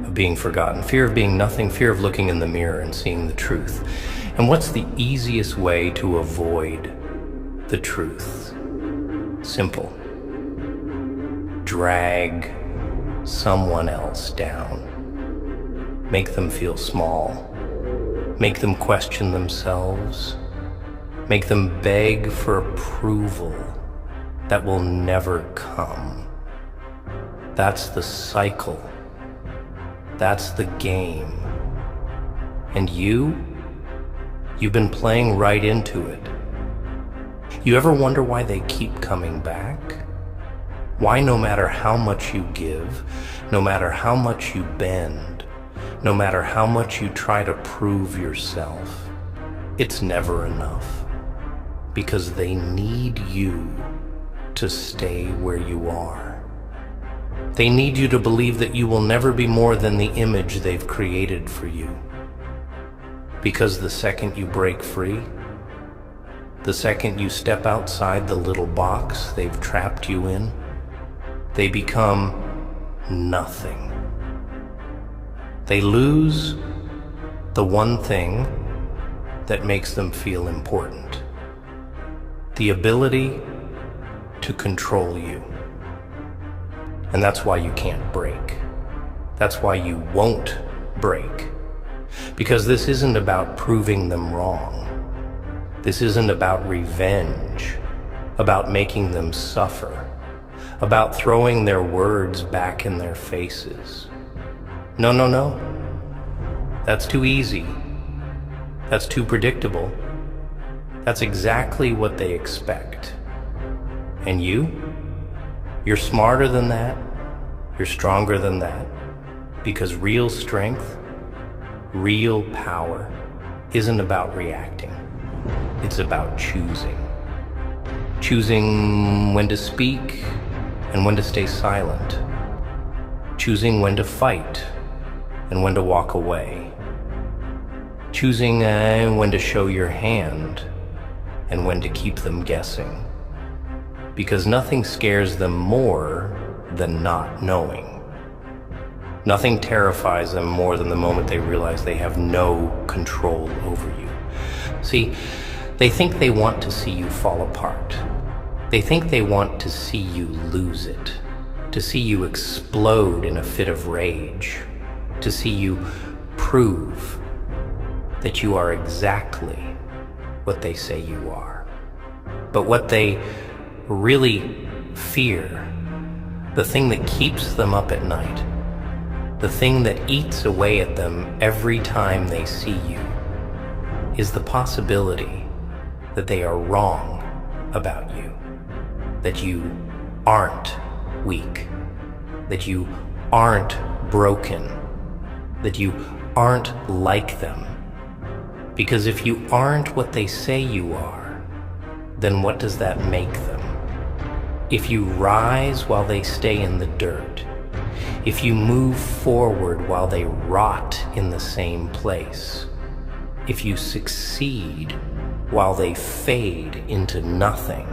of being forgotten, fear of being nothing, fear of looking in the mirror and seeing the truth. And what's the easiest way to avoid the truth? Simple. Drag someone else down. Make them feel small. Make them question themselves. Make them beg for approval that will never come. That's the cycle. That's the game. And you've been playing right into it. You ever wonder why they keep coming back? Why no matter how much you give, no matter how much you bend, no matter how much you try to prove yourself, it's never enough. Because they need you to stay where you are. They need you to believe that you will never be more than the image they've created for you. Because the second you break free, the second you step outside the little box they've trapped you in, they become nothing. They lose the one thing that makes them feel important. The ability to control you. And that's why you can't break. That's why you won't break. Because this isn't about proving them wrong. This isn't about revenge, about making them suffer, about throwing their words back in their faces. No, no, no. That's too easy. That's too predictable. That's exactly what they expect. And you're smarter than that. You're stronger than that. Because real strength, real power, isn't about reacting. It's about choosing. Choosing when to speak and when to stay silent. Choosing when to fight and when to walk away. Choosing when to show your hand and when to keep them guessing. Because nothing scares them more than not knowing. Nothing terrifies them more than the moment they realize they have no control over you. See, they think they want to see you fall apart. They think they want to see you lose it, to see you explode in a fit of rage, to see you prove that you are exactly what they say you are. But what they really fear, the thing that keeps them up at night, the thing that eats away at them every time they see you, is the possibility that they are wrong about you, that you aren't weak, that you aren't broken, that you aren't like them. Because if you aren't what they say you are, then what does that make them? If you rise while they stay in the dirt, if you move forward while they rot in the same place, if you succeed while they fade into nothing,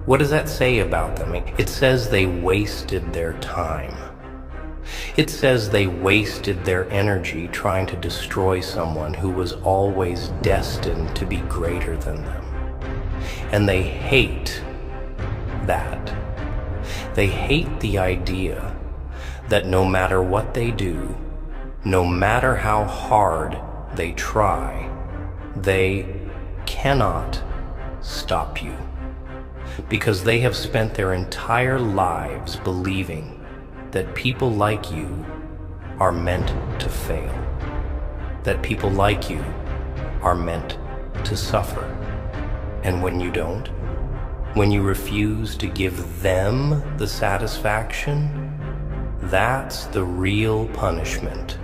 what does that say about them? It says they wasted their time. It says they wasted their energy trying to destroy someone who was always destined to be greater than them. And they hate that. They hate the idea that no matter what they do, no matter how hard they try, they cannot stop you. Because they have spent their entire lives believing that people like you are meant to fail. That people like you are meant to suffer. And when you don't, when you refuse to give them the satisfaction, that's the real punishment.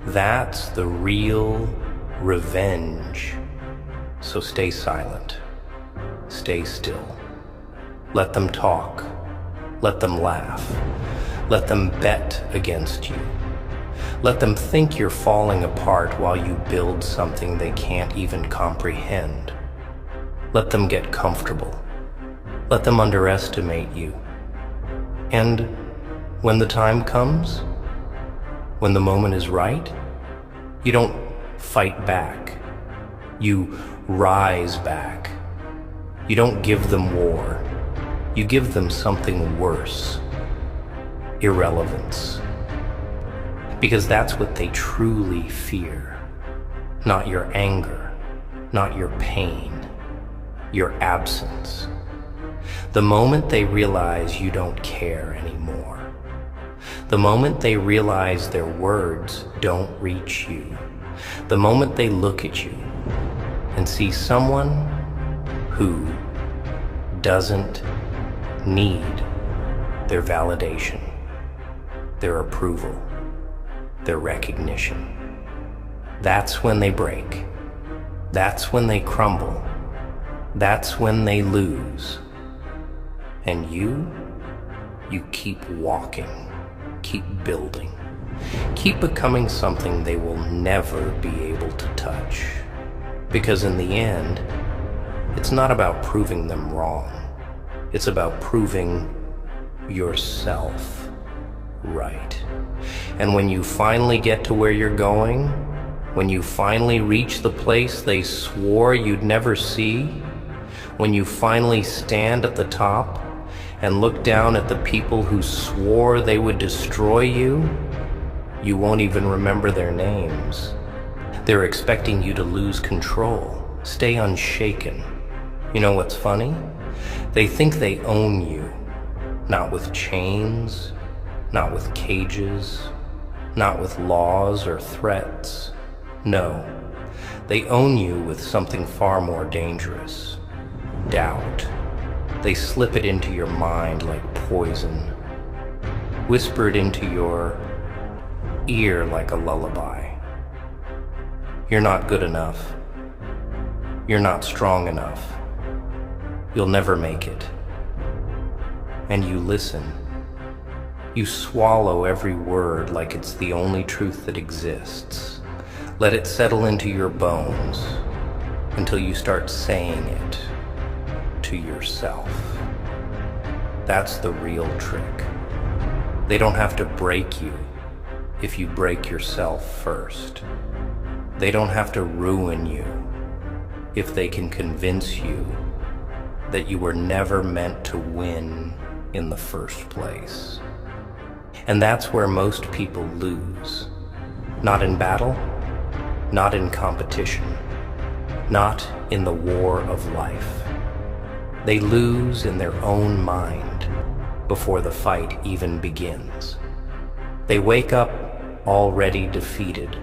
That's the real revenge. So stay silent. Stay still. Let them talk. Let them laugh. Let them bet against you. Let them think you're falling apart while you build something they can't even comprehend. Let them get comfortable. Let them underestimate you. And when the time comes, when the moment is right, you don't fight back. You rise back. You don't give them war. You give them something worse. Irrelevance. Because that's what they truly fear. Not your anger, not your pain, your absence. The moment they realize you don't care anymore. The moment they realize their words don't reach you. The moment they look at you and see someone who doesn't need their validation, their approval, their recognition. That's when they break. That's when they crumble. That's when they lose. And you keep walking, keep building, keep becoming something they will never be able to touch. Because in the end, it's not about proving them wrong. It's about proving yourself right. And when you finally get to where you're going, when you finally reach the place they swore you'd never see, when you finally stand at the top and look down at the people who swore they would destroy you, you won't even remember their names. They're expecting you to lose control, stay unshaken. You know what's funny? They think they own you, not with chains, not with cages, not with laws or threats. No, they own you with something far more dangerous. Doubt. They slip it into your mind like poison, whisper it into your ear like a lullaby. You're not good enough. You're not strong enough. You'll never make it. And you listen. You swallow every word like it's the only truth that exists. Let it settle into your bones until you start saying it to yourself. That's the real trick. They don't have to break you if you break yourself first. They don't have to ruin you if they can convince you that you were never meant to win in the first place. And that's where most people lose. Not in battle, not in competition, not in the war of life. They lose in their own mind before the fight even begins. They wake up already defeated,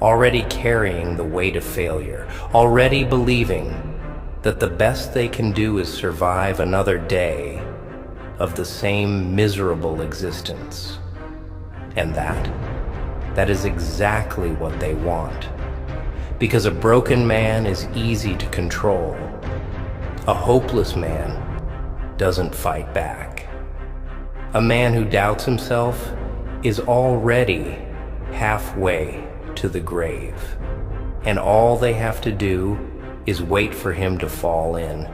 already carrying the weight of failure, already believing that the best they can do is survive another day of the same miserable existence. And that is exactly what they want. Because a broken man is easy to control. A hopeless man doesn't fight back. A man who doubts himself is already halfway to the grave. And all they have to do is wait for him to fall in.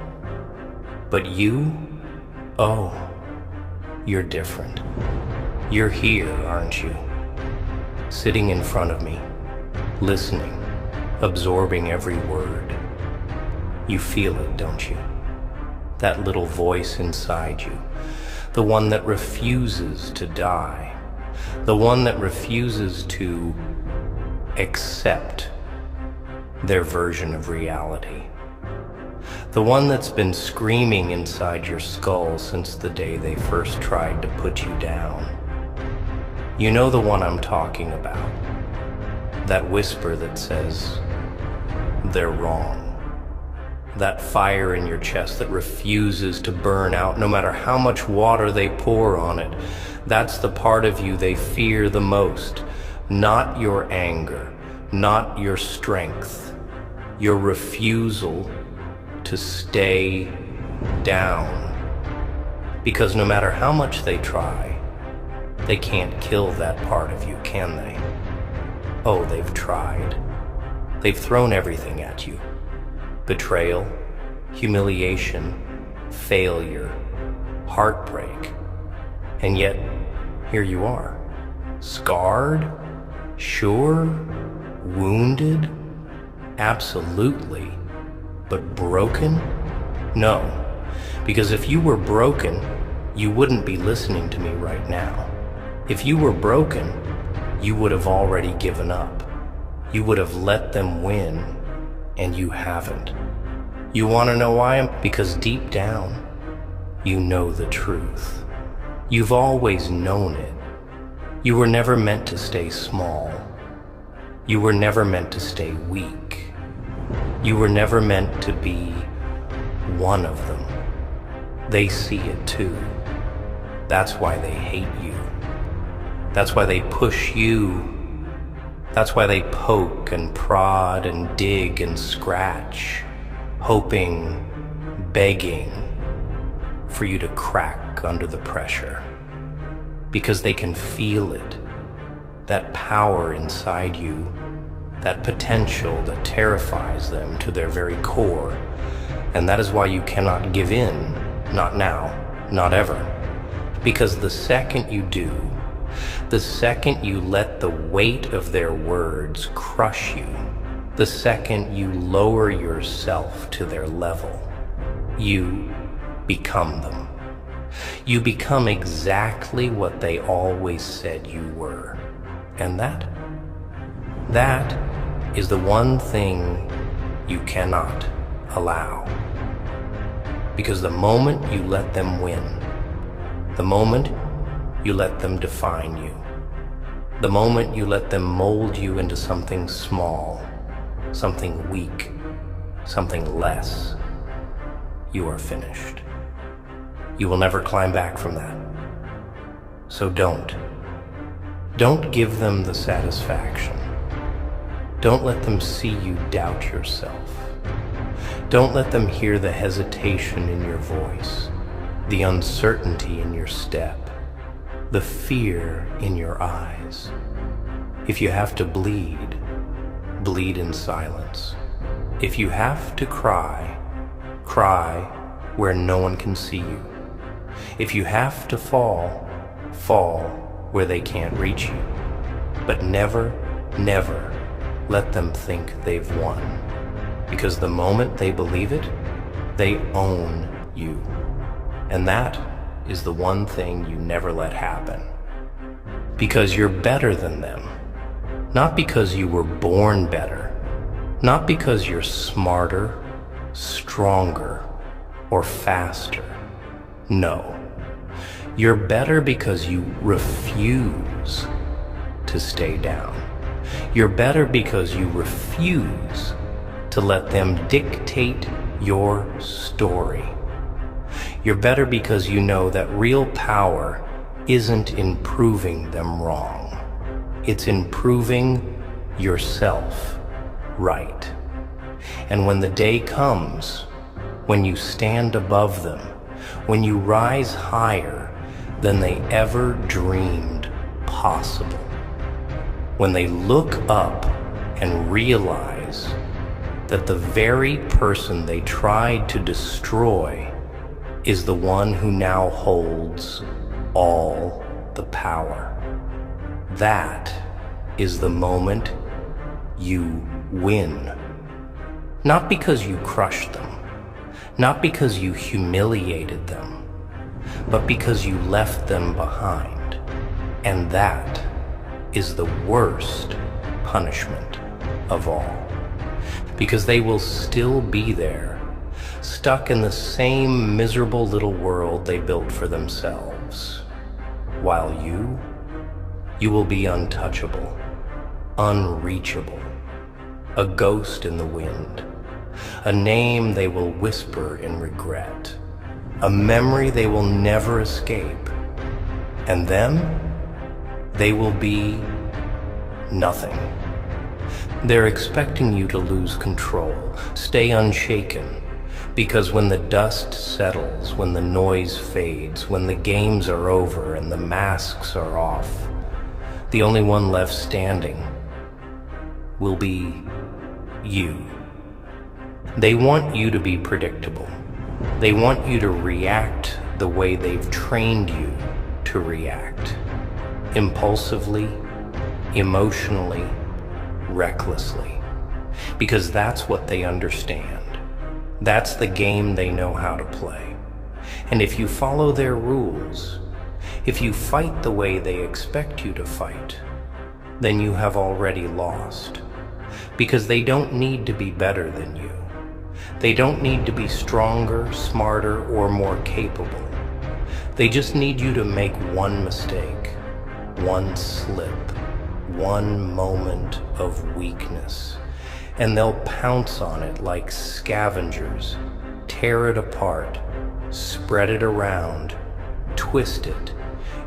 But you, oh, you're different. You're here, aren't you? Sitting in front of me, listening, absorbing every word. You feel it, don't you? That little voice inside you, the one that refuses to die, the one that refuses to accept their version of reality, The one that's been screaming inside your skull since the day they first tried to put you down. You know the one I'm talking about. That whisper that says, they're wrong. That fire in your chest that refuses to burn out no matter how much water they pour on it. That's the part of you they fear the most. Not your anger, not your strength, your refusal to stay down. Because no matter how much they try, they can't kill that part of you, can they? Oh, they've tried. They've thrown everything at you. Betrayal, humiliation, failure, heartbreak. And yet, here you are. Scarred? Sure? Wounded? Absolutely. But broken? No. Because if you were broken, you wouldn't be listening to me right now. If you were broken, you would have already given up. You would have let them win. And you haven't. You want to know why? Because deep down, you know the truth. You've always known it. You were never meant to stay small. You were never meant to stay weak. You were never meant to be one of them. They see it too. That's why they hate you. That's why they push you. That's why they poke and prod and dig and scratch, hoping, begging for you to crack under the pressure. Because they can feel it, that power inside you, that potential that terrifies them to their very core. And that is why you cannot give in, not now, not ever. Because the second you do, the second you let the weight of their words crush you, the second you lower yourself to their level, you become them. You become exactly what they always said you were. And that is the one thing you cannot allow. Because the moment you let them win, the moment you let them define you, the moment you let them mold you into something small, something weak, something less, you are finished. You will never climb back from that. So don't give them the satisfaction. Don't let them see you doubt yourself. Don't let them hear the hesitation in your voice, the uncertainty in your step, the fear in your eyes. If you have to bleed, bleed in silence. If you have to cry, cry where no one can see you. If you have to fall, fall where they can't reach you. But never, never let them think they've won. Because the moment they believe it, they own you. And that is the one thing you never let happen. Because you're better than them. Not because you were born better. Not because you're smarter, stronger, or faster. No. You're better because you refuse to stay down. You're better because you refuse to let them dictate your story. You're better because you know that real power isn't in proving them wrong. It's in proving yourself right. And when the day comes, when you stand above them, when you rise higher than they ever dreamed possible, when they look up and realize that the very person they tried to destroy is the one who now holds all the power. That is the moment you win. Not because you crushed them, not because you humiliated them, but because you left them behind. And that is the worst punishment of all. Because they will still be there, stuck in the same miserable little world they built for themselves, while you will be untouchable, unreachable, a ghost in the wind, a name they will whisper in regret, a memory they will never escape, and them, they will be nothing. They're expecting you to lose control, stay unshaken, because when the dust settles, when the noise fades, when the games are over and the masks are off, the only one left standing will be you. They want you to be predictable. They want you to react the way they've trained you to react. Impulsively, emotionally, recklessly. Because that's what they understand. That's the game they know how to play. And if you follow their rules, if you fight the way they expect you to fight, then you have already lost. Because they don't need to be better than you. They don't need to be stronger, smarter, or more capable. They just need you to make one mistake, one slip, one moment of weakness, and they'll pounce on it like scavengers, tear it apart, spread it around, twist it,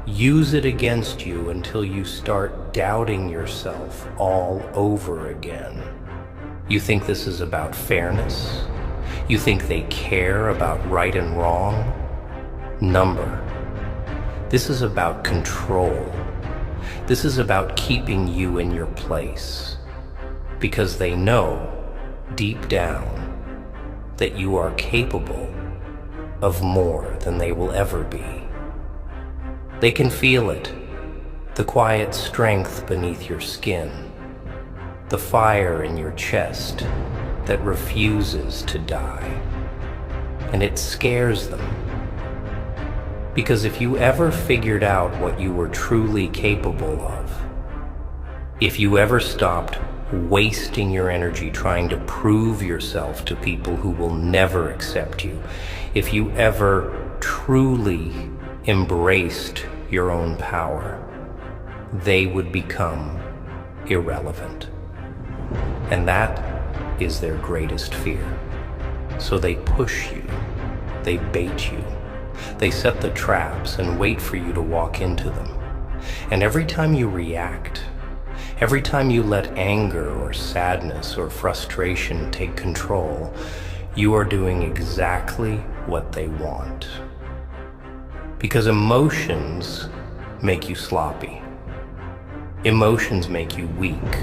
use it against you until you start doubting yourself all over again. You think this is about fairness? You think they care about right and wrong? Number. This is about control. This is about keeping you in your place. Because they know, deep down, that you are capable of more than they will ever be. They can feel it, the quiet strength beneath your skin, the fire in your chest that refuses to die. And it scares them. Because if you ever figured out what you were truly capable of, if you ever stopped wasting your energy trying to prove yourself to people who will never accept you, if you ever truly embraced your own power, they would become irrelevant. And that is their greatest fear. So they push you, they bait you, they set the traps and wait for you to walk into them. And every time you react, every time you let anger or sadness or frustration take control, you are doing exactly what they want. Because emotions make you sloppy. Emotions make you weak.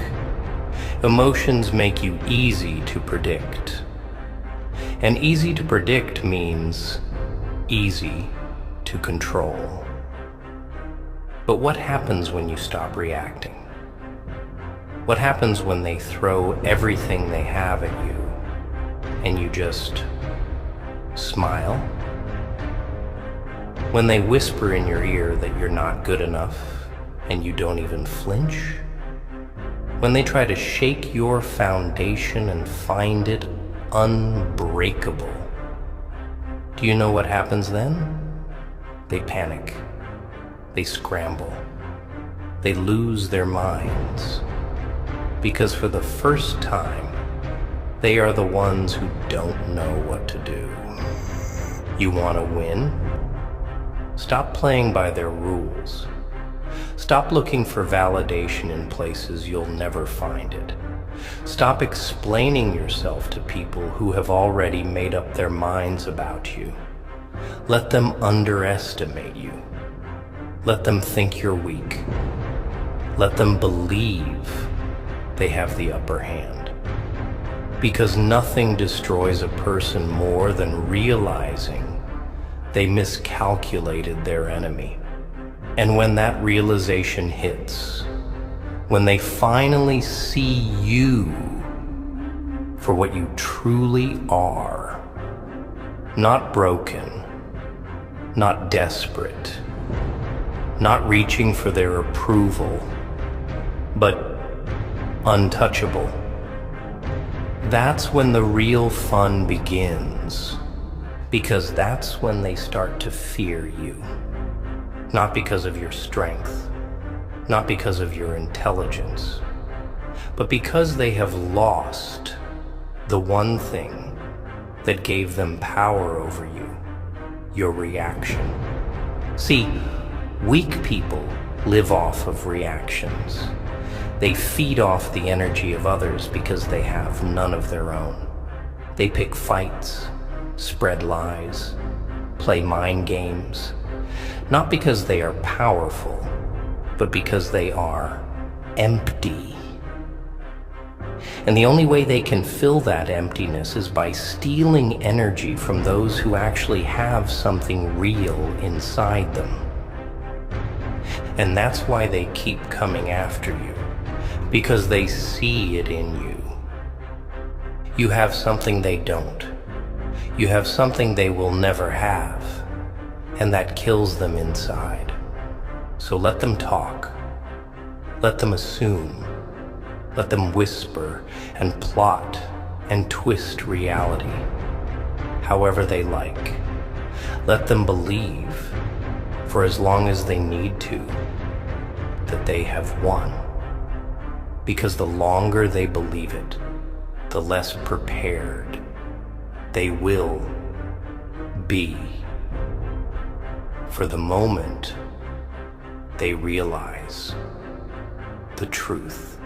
Emotions make you easy to predict. And easy to predict means easy to control. But what happens when you stop reacting? What happens when they throw everything they have at you and you just smile? When they whisper in your ear that you're not good enough and you don't even flinch? When they try to shake your foundation and find it unbreakable, do you know what happens then? They panic. They scramble. They lose their minds. Because for the first time, they are the ones who don't know what to do. You want to win? Stop playing by their rules. Stop looking for validation in places you'll never find it. Stop explaining yourself to people who have already made up their minds about you. Let them underestimate you. Let them think you're weak. Let them believe they have the upper hand. Because nothing destroys a person more than realizing they miscalculated their enemy. And when that realization hits, when they finally see you for what you truly are, not broken, not desperate, not reaching for their approval, but untouchable. That's when the real fun begins. because that's when they start to fear you. Not because of your strength, not because of your intelligence, but because they have lost the one thing that gave them power over you, your reaction. See, weak people live off of reactions. They feed off the energy of others because they have none of their own. They pick fights, spread lies, play mind games, not because they are powerful, but because they are empty. And the only way they can fill that emptiness is by stealing energy from those who actually have something real inside them. And that's why they keep coming after you, because they see it in you. You have something they don't. You have something they will never have, and that kills them inside. So let them talk. Let them assume. Let them whisper and plot and twist reality however they like. Let them believe, for as long as they need to, that they have won. Because the longer they believe it, the less prepared they will be for the moment they realize the truth.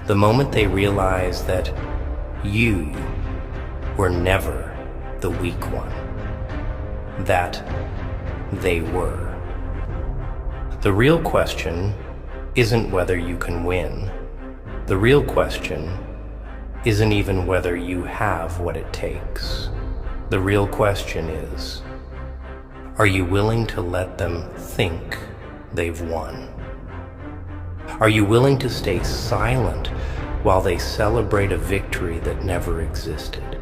The moment they realize that you were never the weak one, that they were. The real question isn't whether you can win. The real question isn't even whether you have what it takes. The real question is, are you willing to let them think they've won? Are you willing to stay silent while they celebrate a victory that never existed?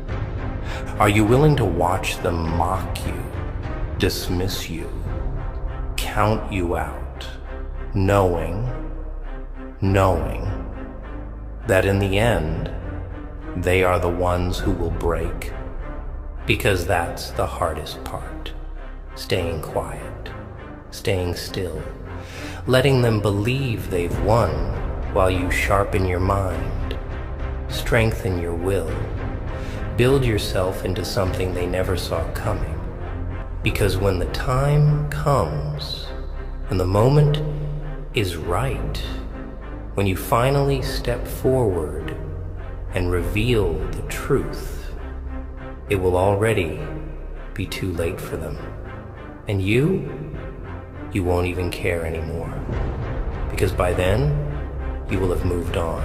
Are you willing to watch them mock you, dismiss you, count you out, knowing that in the end, they are the ones who will break? Because that's the hardest part. Staying quiet, staying still, letting them believe they've won while you sharpen your mind, strengthen your will, build yourself into something they never saw coming. Because when the time comes, and the moment is right, when you finally step forward and reveal the truth, it will already be too late for them. And you won't even care anymore. Because by then, you will have moved on.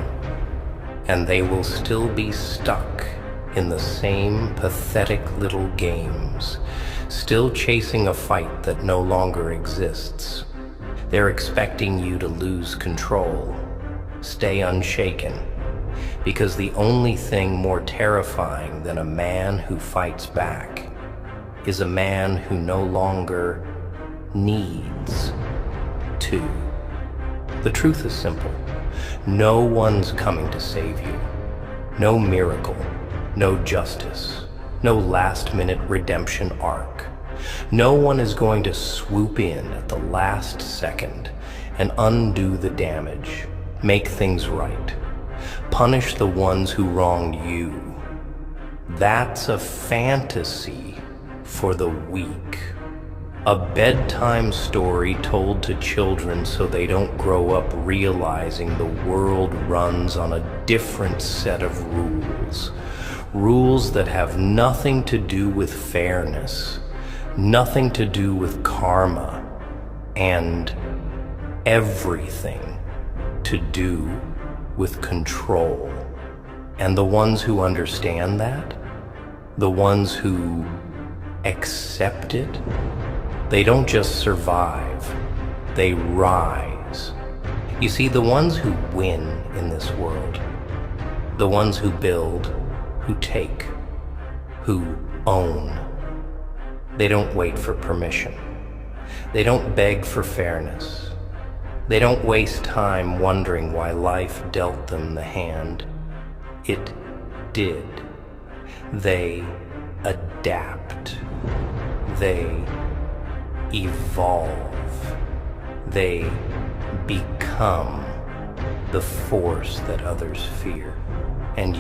And they will still be stuck in the same pathetic little games, still chasing a fight that no longer exists. They're expecting you to lose control, stay unshaken, because the only thing more terrifying than a man who fights back is a man who no longer needs to. The truth is simple. No one's coming to save you. No miracle, no justice, no last-minute redemption arc. No one is going to swoop in at the last second and undo the damage, make things right, punish the ones who wronged you. That's a fantasy for the weak. A bedtime story told to children so they don't grow up realizing the world runs on a different set of rules. Rules that have nothing to do with fairness, nothing to do with karma, and everything to do with control. And the ones who understand that, the ones who accept it, they don't just survive, they rise. You see, the ones who win in this world, the ones who build, who take, who own, they don't wait for permission. They don't beg for fairness. They don't waste time wondering why life dealt them the hand it did. They adapt. They evolve. They become the force that others fear. And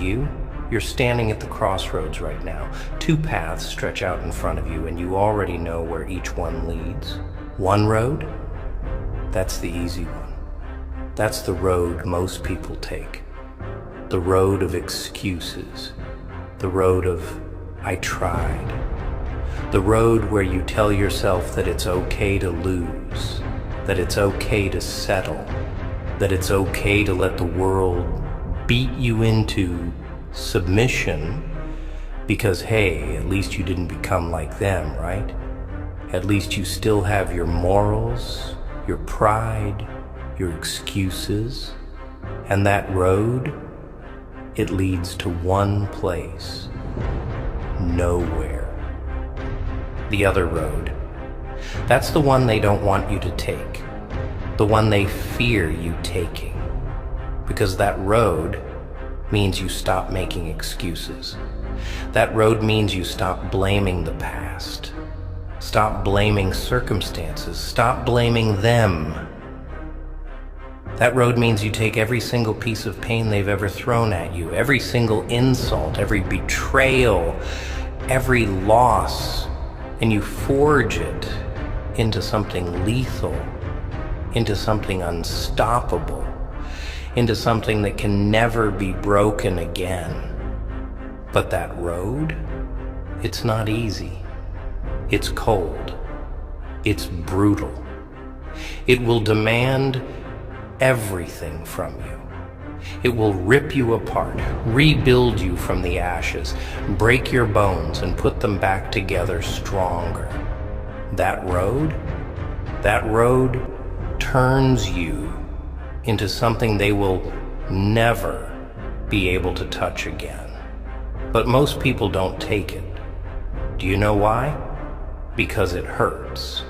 you're standing at the crossroads right now. Two paths stretch out in front of you, and you already know where each one leads. One road, that's the easy one. That's the road most people take. The road of excuses. The road of, I tried. The road where you tell yourself that it's okay to lose, that it's okay to settle, that it's okay to let the world beat you into submission because, hey, at least you didn't become like them, right? At least you still have your morals, your pride, your excuses, and that road, it leads to one place, nowhere. The other road, that's the one they don't want you to take, the one they fear you taking, because that road means you stop making excuses. That road means you stop blaming the past. Stop blaming circumstances. Stop blaming them. That road means you take every single piece of pain they've ever thrown at you, every single insult, every betrayal, every loss, and you forge it into something lethal, into something unstoppable, into something that can never be broken again. But that road, it's not easy. It's cold. It's brutal. It will demand everything from you. It will rip you apart, rebuild you from the ashes, break your bones and put them back together stronger. That road turns you into something they will never be able to touch again. But most people don't take it. Do you know why? Because it hurts.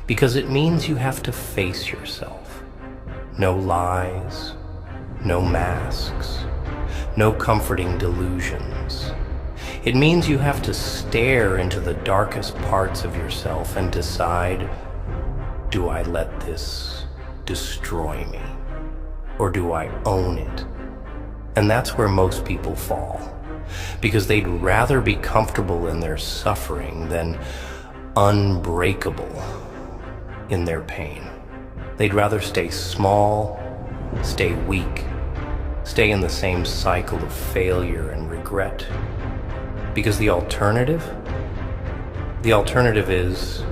Because it means you have to face yourself. No lies, no masks, no comforting delusions. It means you have to stare into the darkest parts of yourself and decide, do I let this destroy me, or do I own it? And that's where most people fall, because they'd rather be comfortable in their suffering than unbreakable in their pain. They'd rather stay small, stay weak, stay in the same cycle of failure and regret. Because the alternative is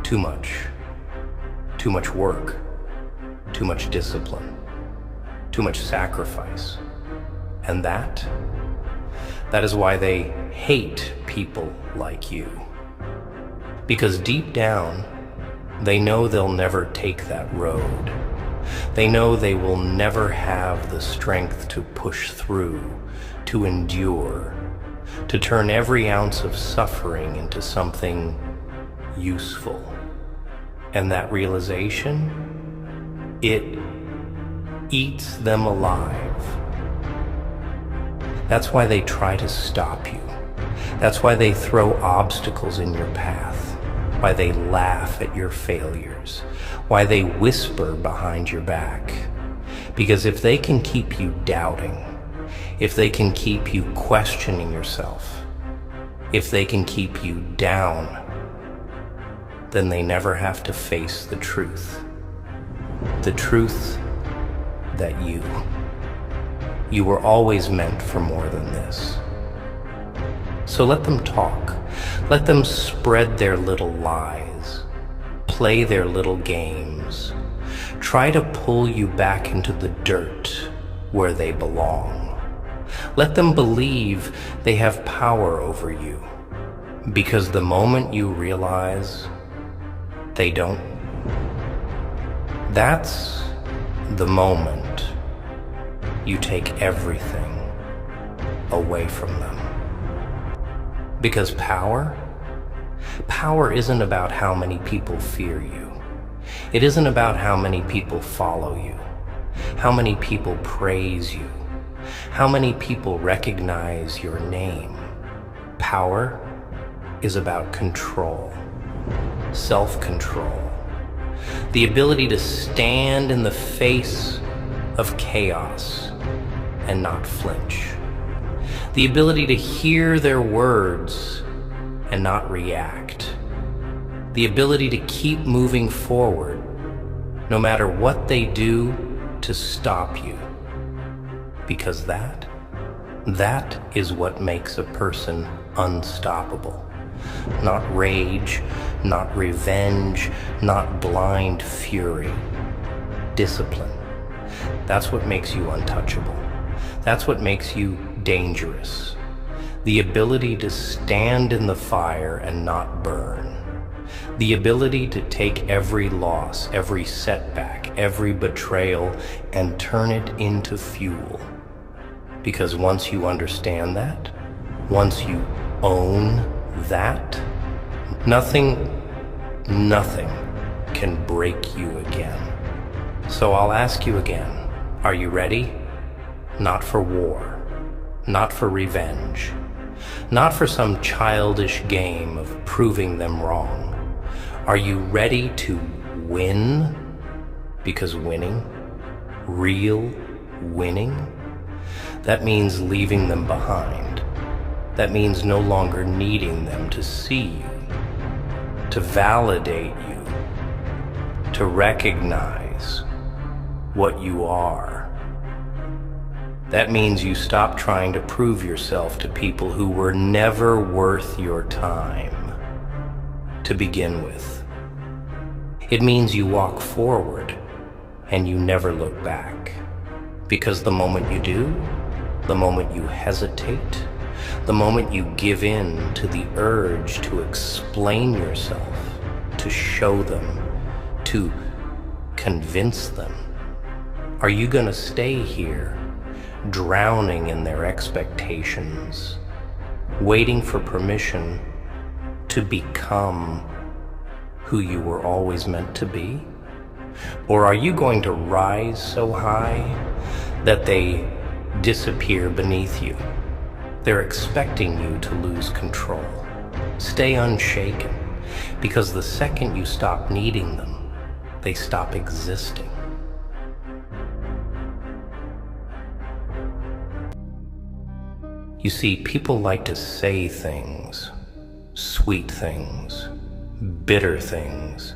too much work, too much discipline, too much sacrifice. And that is why they hate people like you. Because deep down, they know they'll never take that road. They know they will never have the strength to push through, to endure, to turn every ounce of suffering into something useful. And that realization, it eats them alive. That's why they try to stop you. That's why they throw obstacles in your path. Why they laugh at your failures. Why they whisper behind your back. Because if they can keep you doubting, if they can keep you questioning yourself, if they can keep you down, then they never have to face the truth. The truth that you were always meant for more than this. So let them talk. Let them spread their little lies, play their little games, try to pull you back into the dirt where they belong. Let them believe they have power over you, because the moment you realize they don't, that's the moment you take everything away from them. Because power isn't about how many people fear you. It isn't about how many people follow you, how many people praise you, how many people recognize your name. Power is about control, self-control, the ability to stand in the face of chaos and not flinch, the ability to hear their words and not react, the ability to keep moving forward no matter what they do to stop you, because that is what makes a person unstoppable. Not rage, not revenge, not blind fury. Discipline. That's what makes you untouchable. That's what makes you dangerous. The ability to stand in the fire and not burn. The ability to take every loss, every setback, every betrayal, and turn it into fuel. Because once you understand that, once you own that, nothing can break you again. So I'll ask you again, are you ready? Not for war, not for revenge, not for some childish game of proving them wrong. Are you ready to win? Because winning, real winning, that means leaving them behind. That means no longer needing them to see you, to validate you, to recognize what you are. That means you stop trying to prove yourself to people who were never worth your time to begin with. It means you walk forward and you never look back. Because the moment you do, the moment you hesitate, the moment you give in to the urge to explain yourself, to show them, to convince them, are you gonna stay here, drowning in their expectations, waiting for permission to become who you were always meant to be? Or are you going to rise so high that they disappear beneath you? They're expecting you to lose control. Stay unshaken, because the second you stop needing them, they stop existing. You see, people like to say things, sweet things, bitter things,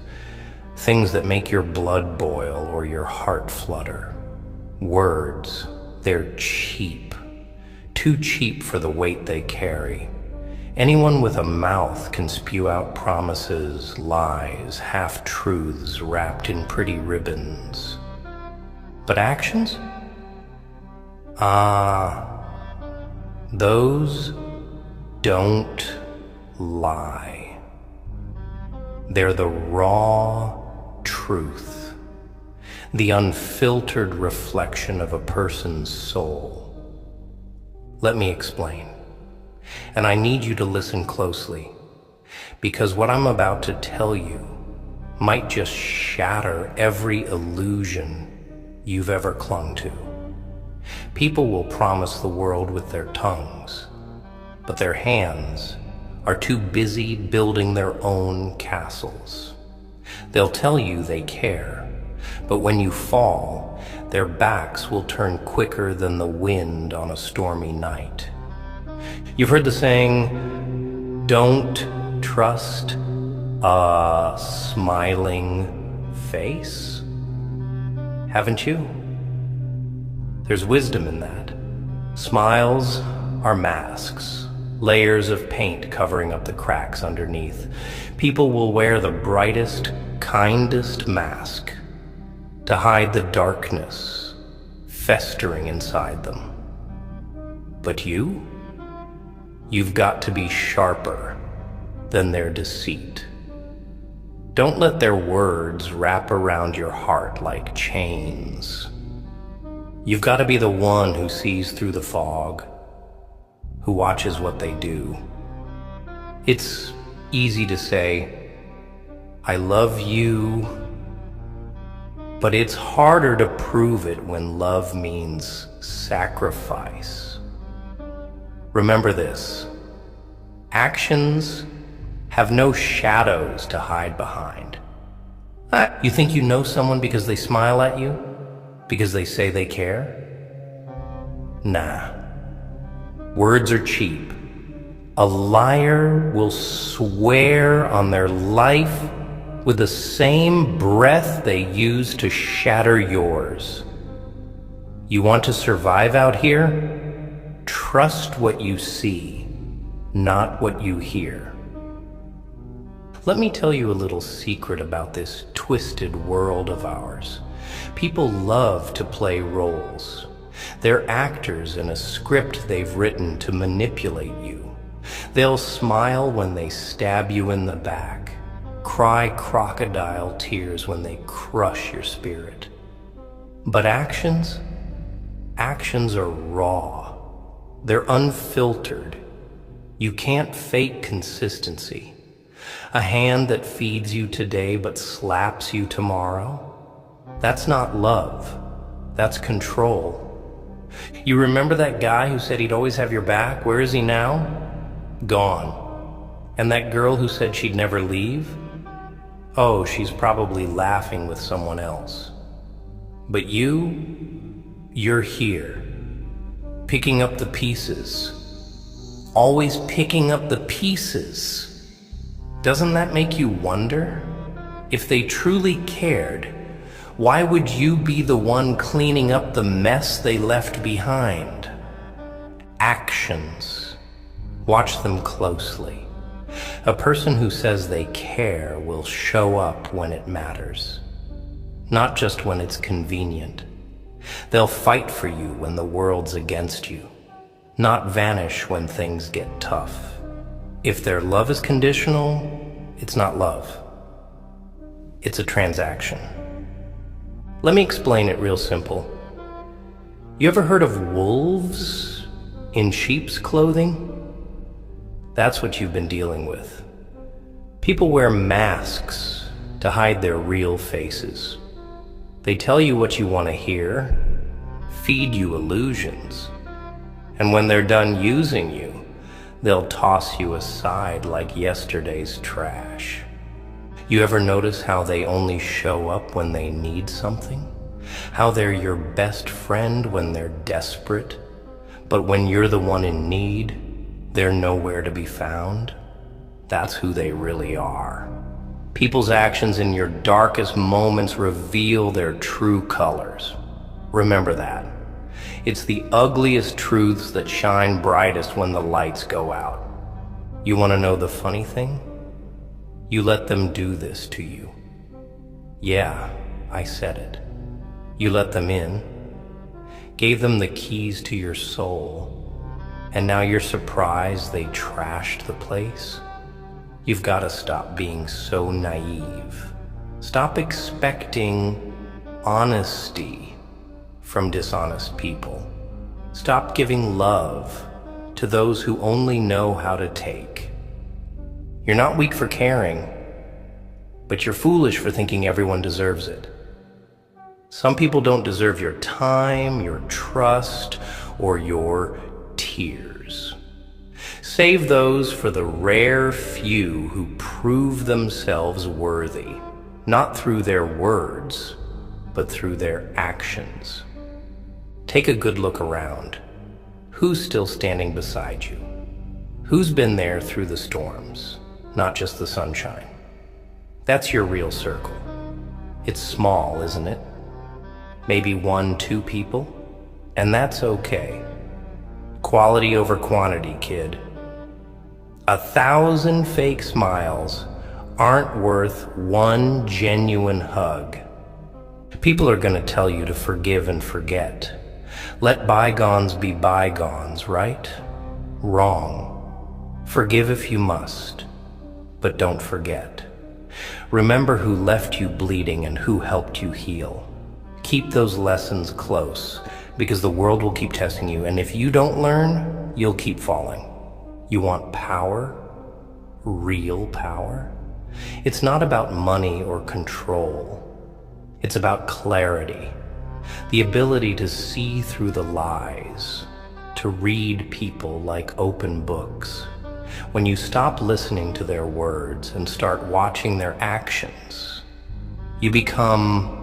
things that make your blood boil or your heart flutter. Words, they're cheap. Too cheap for the weight they carry. Anyone with a mouth can spew out promises, lies, half-truths wrapped in pretty ribbons. But actions? Those don't lie. They're the raw truth, the unfiltered reflection of a person's soul. Let me explain. And I need you to listen closely, because what I'm about to tell you might just shatter every illusion you've ever clung to. People will promise the world with their tongues, but their hands are too busy building their own castles. They'll tell you they care, but when you fall, their backs will turn quicker than the wind on a stormy night. You've heard the saying, don't trust a smiling face? Haven't you? There's wisdom in that. Smiles are masks, layers of paint covering up the cracks underneath. People will wear the brightest, kindest mask to hide the darkness festering inside them. But you've got to be sharper than their deceit. Don't let their words wrap around your heart like chains. You've got to be the one who sees through the fog, who watches what they do. It's easy to say, I love you, but it's harder to prove it when love means sacrifice. Remember this, Actions have no shadows to hide behind. You think you know someone because they smile at you? Because they say they care? Nah. Words are cheap. A liar will swear on their life with the same breath they use to shatter yours. You want to survive out here? Trust what you see, not what you hear. Let me tell you a little secret about this twisted world of ours. People love to play roles. They're actors in a script they've written to manipulate you. They'll smile when they stab you in the back, cry crocodile tears when they crush your spirit. But actions are raw. They're unfiltered. You can't fake consistency. A hand that feeds you today but slaps you tomorrow? That's not love. That's control. You remember that guy who said he'd always have your back? Where is he now? Gone. And that girl who said she'd never leave? Oh, she's probably laughing with someone else. But you're here, picking up the pieces. Always picking up the pieces. Doesn't that make you wonder? If they truly cared, why would you be the one cleaning up the mess they left behind? Actions. Watch them closely. A person who says they care will show up when it matters, not just when it's convenient. They'll fight for you when the world's against you, not vanish when things get tough. If their love is conditional, it's not love. It's a transaction. Let me explain it real simple. You ever heard of wolves in sheep's clothing? That's what you've been dealing with. People wear masks to hide their real faces. They tell you what you want to hear, feed you illusions, and when they're done using you, they'll toss you aside like yesterday's trash. You ever notice how they only show up when they need something? How they're your best friend when they're desperate, but when you're the one in need, they're nowhere to be found? That's who they really are. People's actions in your darkest moments reveal their true colors. Remember that. It's the ugliest truths that shine brightest when the lights go out. You want to know the funny thing? You let them do this to you. Yeah, I said it. You let them in, gave them the keys to your soul, and now you're surprised they trashed the place? You've got to stop being so naive. Stop expecting honesty from dishonest people. Stop giving love to those who only know how to take. You're not weak for caring, but you're foolish for thinking everyone deserves it. Some people don't deserve your time, your trust, or your tears. Save those for the rare few who prove themselves worthy, not through their words, but through their actions. Take a good look around. Who's still standing beside you? Who's been there through the storms, not just the sunshine? That's your real circle. It's small, isn't it? Maybe 1, 2 people, and that's okay. Quality over quantity, kid. 1,000 fake smiles aren't worth 1 genuine hug. People are going to tell you to forgive and forget. Let bygones be bygones, right? Wrong. Forgive if you must, but don't forget. Remember who left you bleeding and who helped you heal. Keep those lessons close, because the world will keep testing you, and if you don't learn, you'll keep falling. You want power? Real power? It's not about money or control. It's about clarity, the ability to see through the lies, to read people like open books, When you stop listening to their words and start watching their actions, you become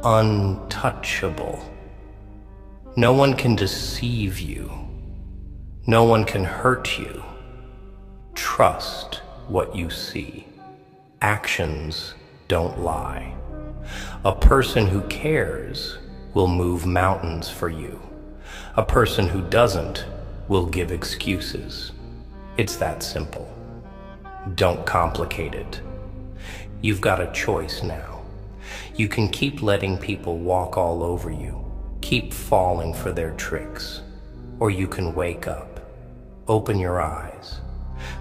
untouchable. No one can deceive you. No one can hurt you. Trust what you see. Actions don't lie. A person who cares will move mountains for you. A person who doesn't will give excuses. It's that simple. Don't complicate it. You've got a choice now. You can keep letting people walk all over you, keep falling for their tricks, or you can wake up, open your eyes,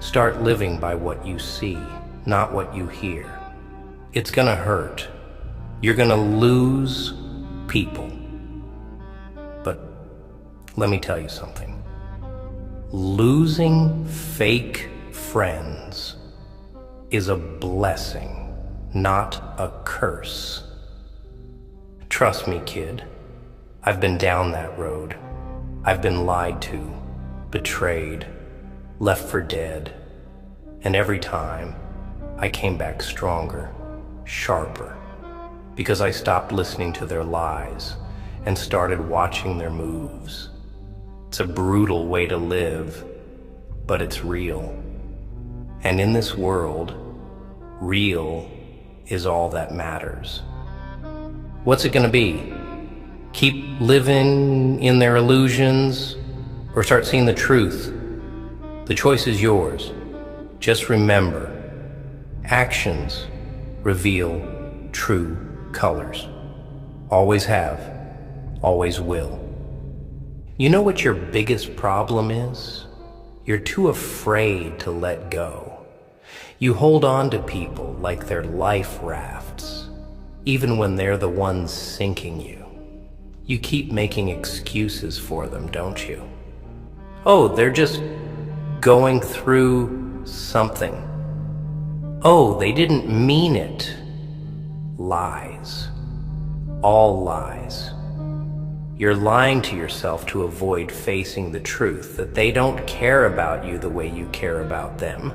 start living by what you see, not what you hear. It's gonna hurt. You're gonna lose people. But let me tell you something. Losing fake friends is a blessing, not a curse. Trust me, kid. I've been down that road. I've been lied to, betrayed, left for dead. And every time, I came back stronger, sharper, because I stopped listening to their lies and started watching their moves. It's a brutal way to live, but it's real. And in this world, real is all that matters. What's it gonna be? Keep living in their illusions, or start seeing the truth? The choice is yours. Just remember, actions reveal true colors. Always have, always will. You know what your biggest problem is? You're too afraid to let go. You hold on to people like they're life rafts, even when they're the ones sinking you. You keep making excuses for them, don't you? Oh, they're just going through something. Oh, they didn't mean it. Lies. All lies. You're lying to yourself to avoid facing the truth that they don't care about you the way you care about them.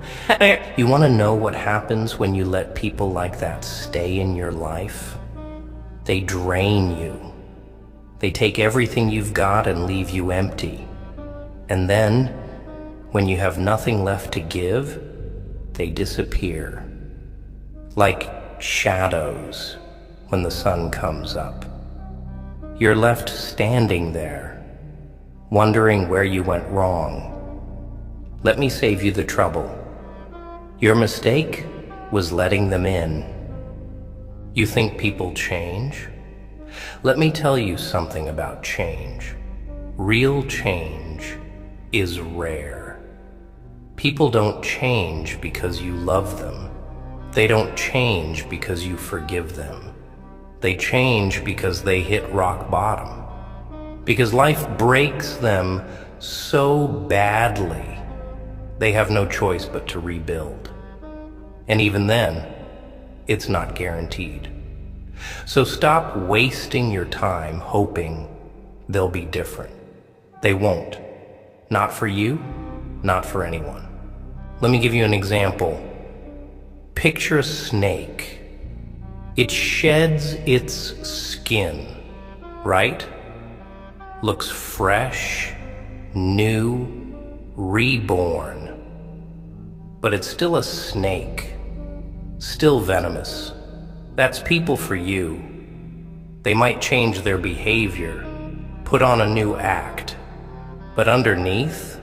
You want to know what happens when you let people like that stay in your life? They drain you. They take everything you've got and leave you empty. And then, when you have nothing left to give, they disappear. Like shadows when the sun comes up. You're left standing there, wondering where you went wrong. Let me save you the trouble. Your mistake was letting them in. You think people change? Let me tell you something about change. Real change is rare. People don't change because you love them. They don't change because you forgive them. They change because they hit rock bottom. Because life breaks them so badly, they have no choice but to rebuild. And even then, it's not guaranteed. So stop wasting your time hoping they'll be different. They won't. Not for you, not for anyone. Let me give you an example. Picture a snake. It sheds its skin, right? Looks fresh, new, reborn. But it's still a snake, still venomous. That's people for you. They might change their behavior, put on a new act, but underneath,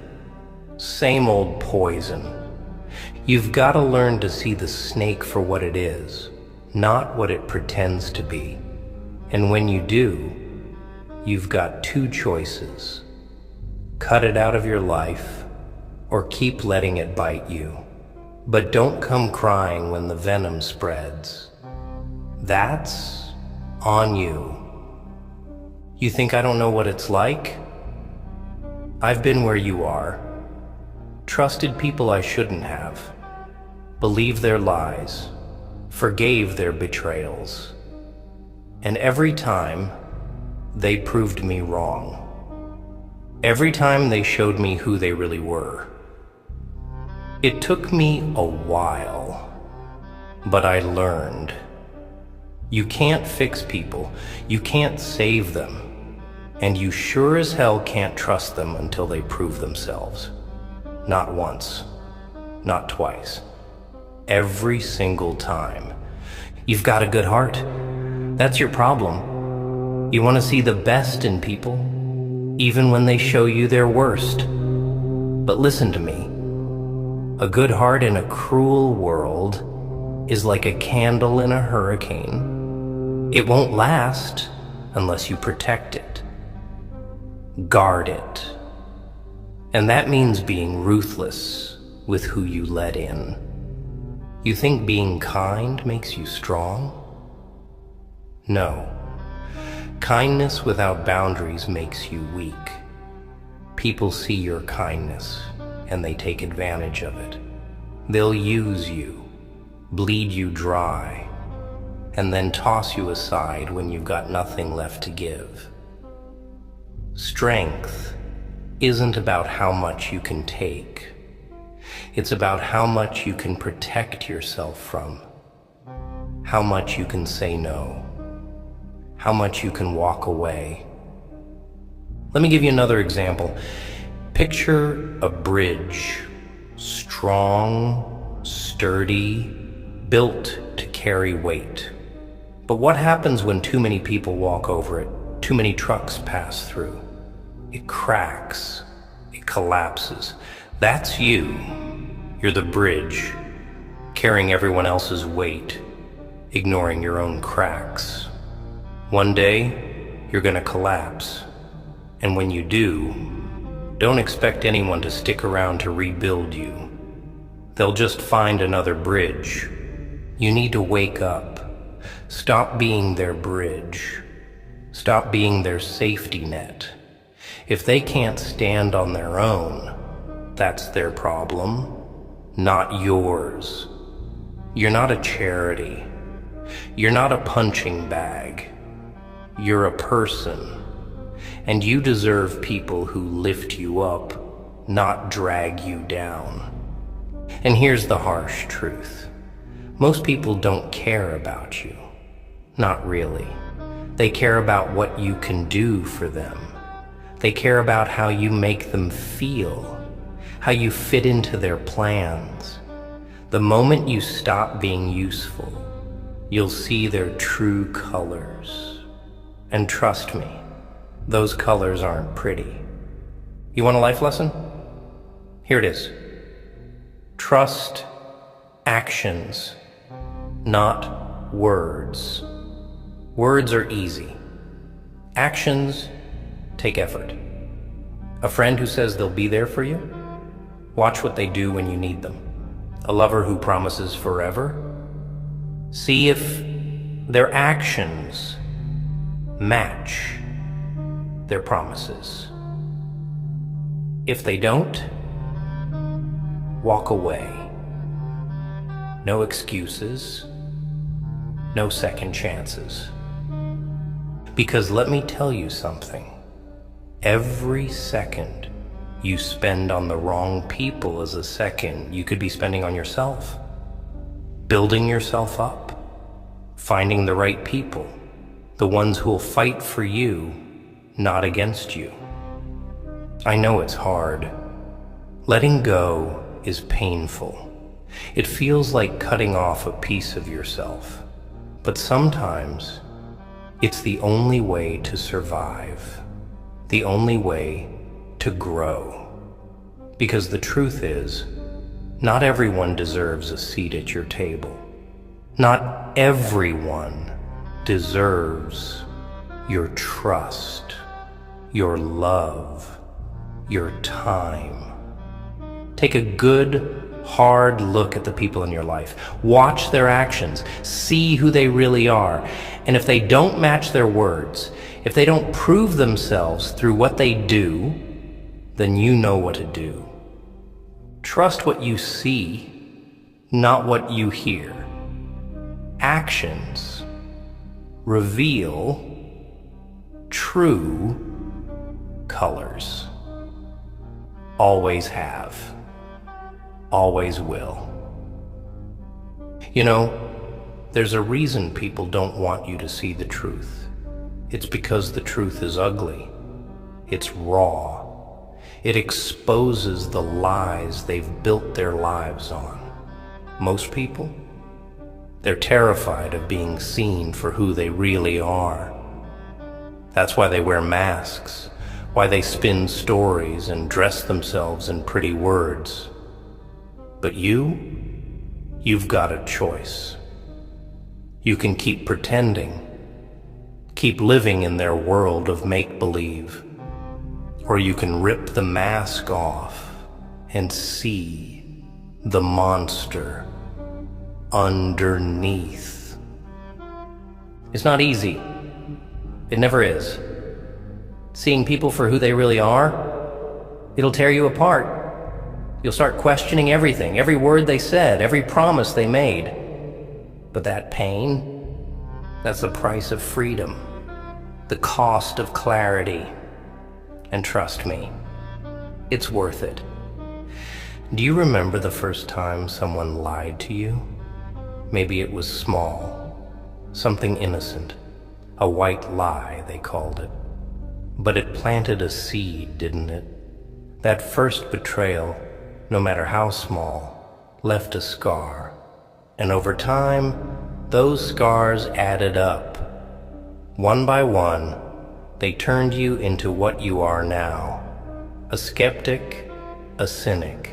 same old poison. You've got to learn to see the snake for what it is, not what it pretends to be. And when you do, you've got two choices. Cut it out of your life, or keep letting it bite you. But don't come crying when the venom spreads. That's on you. You think I don't know what it's like? I've been where you are. Trusted people I shouldn't have. Believed their lies. Forgave their betrayals. And every time, they proved me wrong. Every time they showed me who they really were. It took me a while, but I learned. You can't fix people, you can't save them, and you sure as hell can't trust them until they prove themselves. Not once, not twice, every single time. You've got a good heart. That's your problem. You want to see the best in people, even when they show you their worst. But listen to me. A good heart in a cruel world is like a candle in a hurricane. It won't last unless you protect it. Guard it. And that means being ruthless with who you let in. You think being kind makes you strong? No. Kindness without boundaries makes you weak. People see your kindness and they take advantage of it. They'll use you, bleed you dry, and then toss you aside when you've got nothing left to give. Strength isn't about how much you can take. It's about how much you can protect yourself from, how much you can say no, how much you can walk away. Let me give you another example. Picture a bridge, strong, sturdy, built to carry weight. But what happens when too many people walk over it, too many trucks pass through? It cracks, it collapses. That's you. You're the bridge, carrying everyone else's weight, ignoring your own cracks. One day, you're gonna collapse. And when you do, don't expect anyone to stick around to rebuild you. They'll just find another bridge. You need to wake up. Stop being their bridge. Stop being their safety net. If they can't stand on their own, that's their problem, not yours. You're not a charity. You're not a punching bag. You're a person. And you deserve people who lift you up, not drag you down. And here's the harsh truth. Most people don't care about you. Not really. They care about what you can do for them. They care about how you make them feel, how you fit into their plans. The moment you stop being useful, you'll see their true colors. And trust me, those colors aren't pretty. You want a life lesson? Here it is. Trust actions, not words. Words are easy. Actions take effort. A friend who says they'll be there for you? Watch what they do when you need them. A lover who promises forever? See if their actions match their promises. If they don't, walk away. No excuses, no second chances. Because let me tell you something. Every second you spend on the wrong people is a second you could be spending on yourself. Building yourself up. Finding the right people. The ones who'll fight for you, not against you. I know it's hard. Letting go is painful. It feels like cutting off a piece of yourself. But sometimes, it's the only way to survive. The only way to grow. Because the truth is, not everyone deserves a seat at your table. Not everyone deserves your trust, your love, your time. Take a good, hard look at the people in your life. Watch their actions. See who they really are. And if they don't match their words, if they don't prove themselves through what they do, then you know what to do. Trust what you see, not what you hear. Actions reveal true colors. Always have. always will. You know, there's a reason people don't want you to see the truth. It's because the truth is ugly. It's raw. It exposes the lies they've built their lives on. Most people, they're terrified of being seen for who they really are. That's why they wear masks, why they spin stories and dress themselves in pretty words. But you've got a choice. You can keep pretending, keep living in their world of make-believe, or you can rip the mask off and see the monster underneath. It's not easy. It never is. Seeing people for who they really are, it'll tear you apart. You'll start questioning everything, every word they said, every promise they made. But that pain, that's the price of freedom, the cost of clarity. And trust me, it's worth it. Do you remember the first time someone lied to you? Maybe it was small, something innocent, a white lie they called it. But it planted a seed, didn't it? That first betrayal, no matter how small, left a scar. And over time, those scars added up. One by one, they turned you into what you are now. A skeptic, a cynic.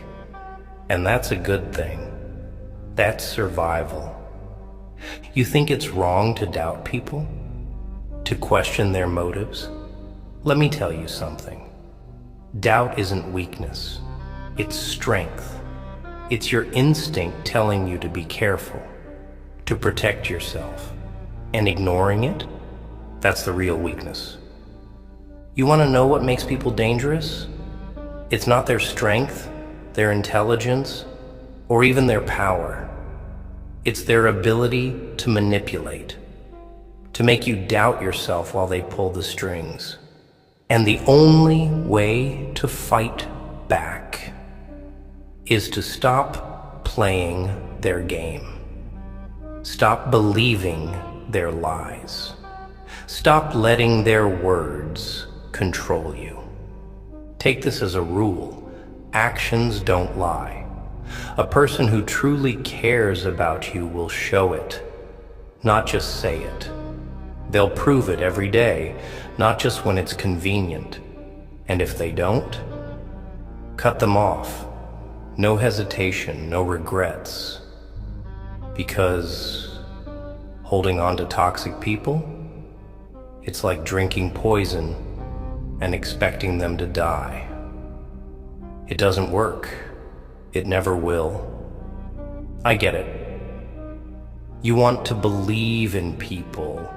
And that's a good thing. That's survival. You think it's wrong to doubt people? To question their motives? Let me tell you something. Doubt isn't weakness. It's strength. It's your instinct telling you to be careful, to protect yourself. And ignoring it? That's the real weakness. You want to know what makes people dangerous? It's not their strength, their intelligence, or even their power. It's their ability to manipulate, to make you doubt yourself while they pull the strings. And the only way to fight back is to stop playing their game. Stop believing their lies. Stop letting their words control you. Take this as a rule. Actions don't lie. A person who truly cares about you will show it, not just say it. They'll prove it every day, not just when it's convenient. And if they don't, cut them off. No hesitation, no regrets. Because holding on to toxic people, it's like drinking poison and expecting them to die. It doesn't work. It never will. I get it. You want to believe in people.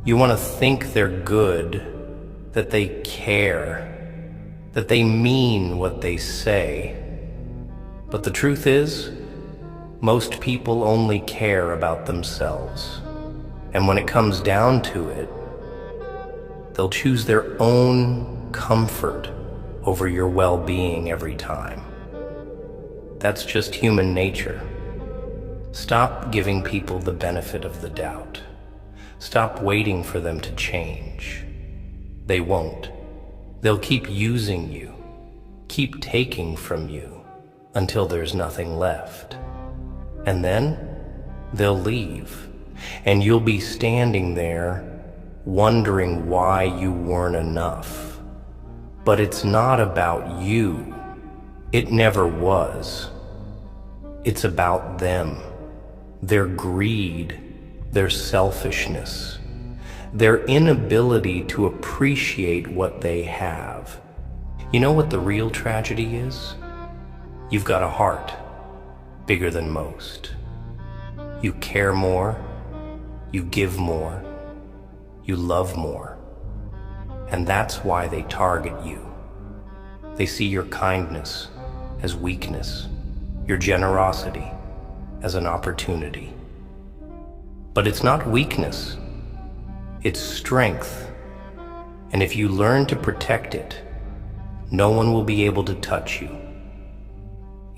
You want to think they're good, that they care, that they mean what they say. But the truth is, most people only care about themselves. And when it comes down to it, they'll choose their own comfort over your well-being every time. That's just human nature. Stop giving people the benefit of the doubt. Stop waiting for them to change. They won't. They'll keep using you, keep taking from you until there's nothing left. And then they'll leave, and you'll be standing there wondering why you weren't enough. But it's not about you. It never was. It's about them, their greed, their selfishness, their inability to appreciate what they have. You know what the real tragedy is? You've got a heart bigger than most. You care more, you give more, you love more. And that's why they target you. They see your kindness as weakness, your generosity as an opportunity. But it's not weakness, it's strength. And if you learn to protect it, no one will be able to touch you.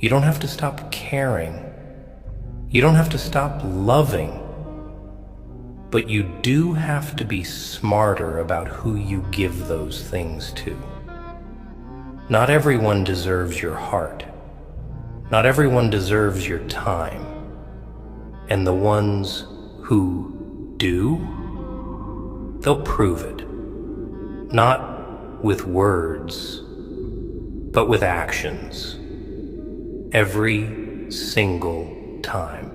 You don't have to stop caring. You don't have to stop loving. But you do have to be smarter about who you give those things to. Not everyone deserves your heart. Not everyone deserves your time. And the ones who do, they'll prove it. Not with words, but with actions. Every single time.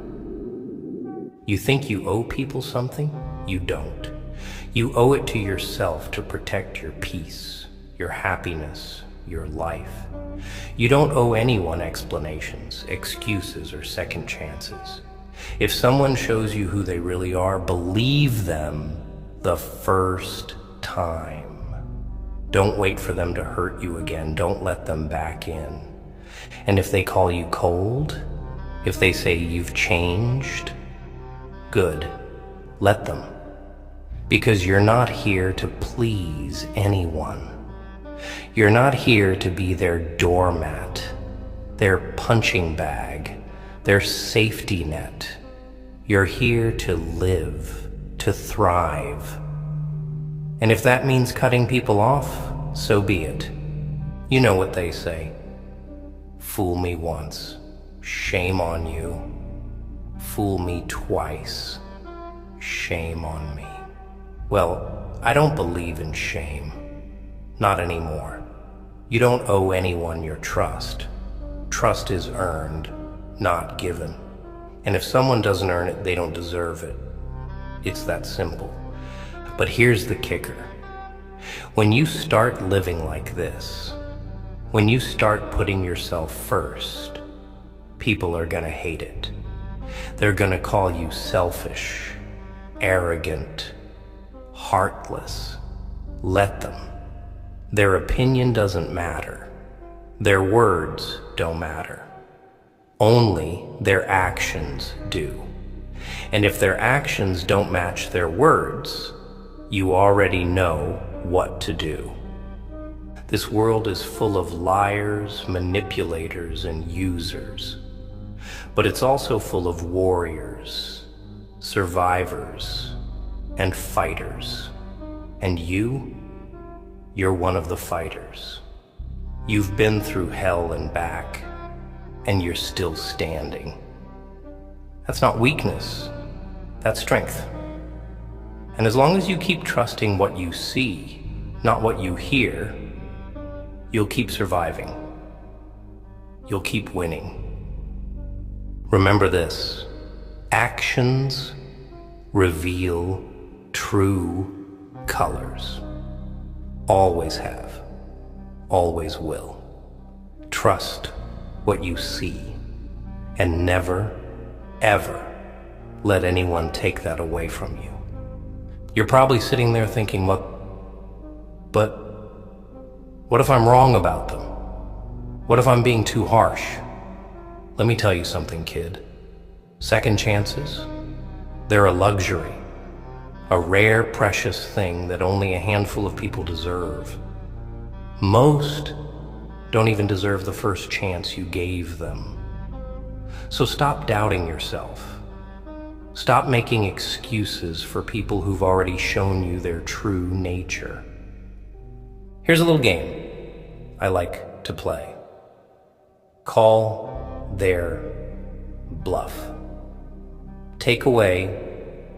You think you owe people something? You don't. You owe it to yourself to protect your peace, your happiness, your life. You don't owe anyone explanations, excuses, or second chances. If someone shows you who they really are, believe them the first time. Don't wait for them to hurt you again. Don't let them back in. And if they call you cold, if they say you've changed, good, let them. Because you're not here to please anyone. You're not here to be their doormat, their punching bag, their safety net. You're here to live, to thrive. And if that means cutting people off, so be it. You know what they say. Fool me once, shame on you. Fool me twice, shame on me. Well, I don't believe in shame. Not anymore. You don't owe anyone your trust. Trust is earned, not given. And if someone doesn't earn it, they don't deserve it. It's that simple. But here's the kicker. When you start living like this, when you start putting yourself first, people are gonna hate it. They're gonna call you selfish, arrogant, heartless. Let them. Their opinion doesn't matter. Their words don't matter. Only their actions do. And if their actions don't match their words, you already know what to do. This world is full of liars, manipulators, and users. But it's also full of warriors, survivors, and fighters. And you're one of the fighters. You've been through hell and back, and you're still standing. That's not weakness, that's strength. And as long as you keep trusting what you see, not what you hear, you'll keep surviving. You'll keep winning. Remember this, actions reveal true colors. Always have, always will. Trust what you see, and never, ever let anyone take that away from you. You're probably sitting there thinking, what if I'm wrong about them? What if I'm being too harsh? Let me tell you something, kid. Second chances, they're a luxury, a rare, precious thing that only a handful of people deserve. Most don't even deserve the first chance you gave them. So stop doubting yourself. Stop making excuses for people who've already shown you their true nature. Here's a little game I like to play. Call their bluff. Take away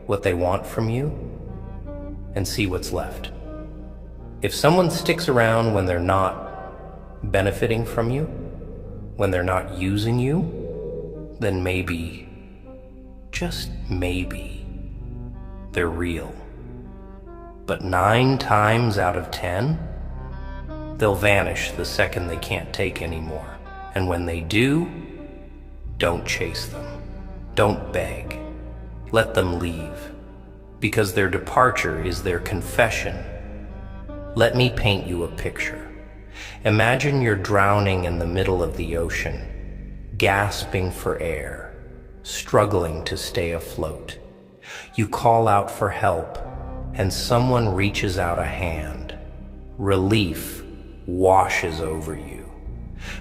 what they want from you and see what's left. If someone sticks around when they're not benefiting from you, when they're not using you, then maybe, just maybe, they're real. But 9 times out of 10, they'll vanish the second they can't take anymore. And when they do, don't chase them. Don't beg. Let them leave, because their departure is their confession. Let me paint you a picture. Imagine you're drowning in the middle of the ocean, gasping for air, struggling to stay afloat. You call out for help, and someone reaches out a hand. Relief washes over you.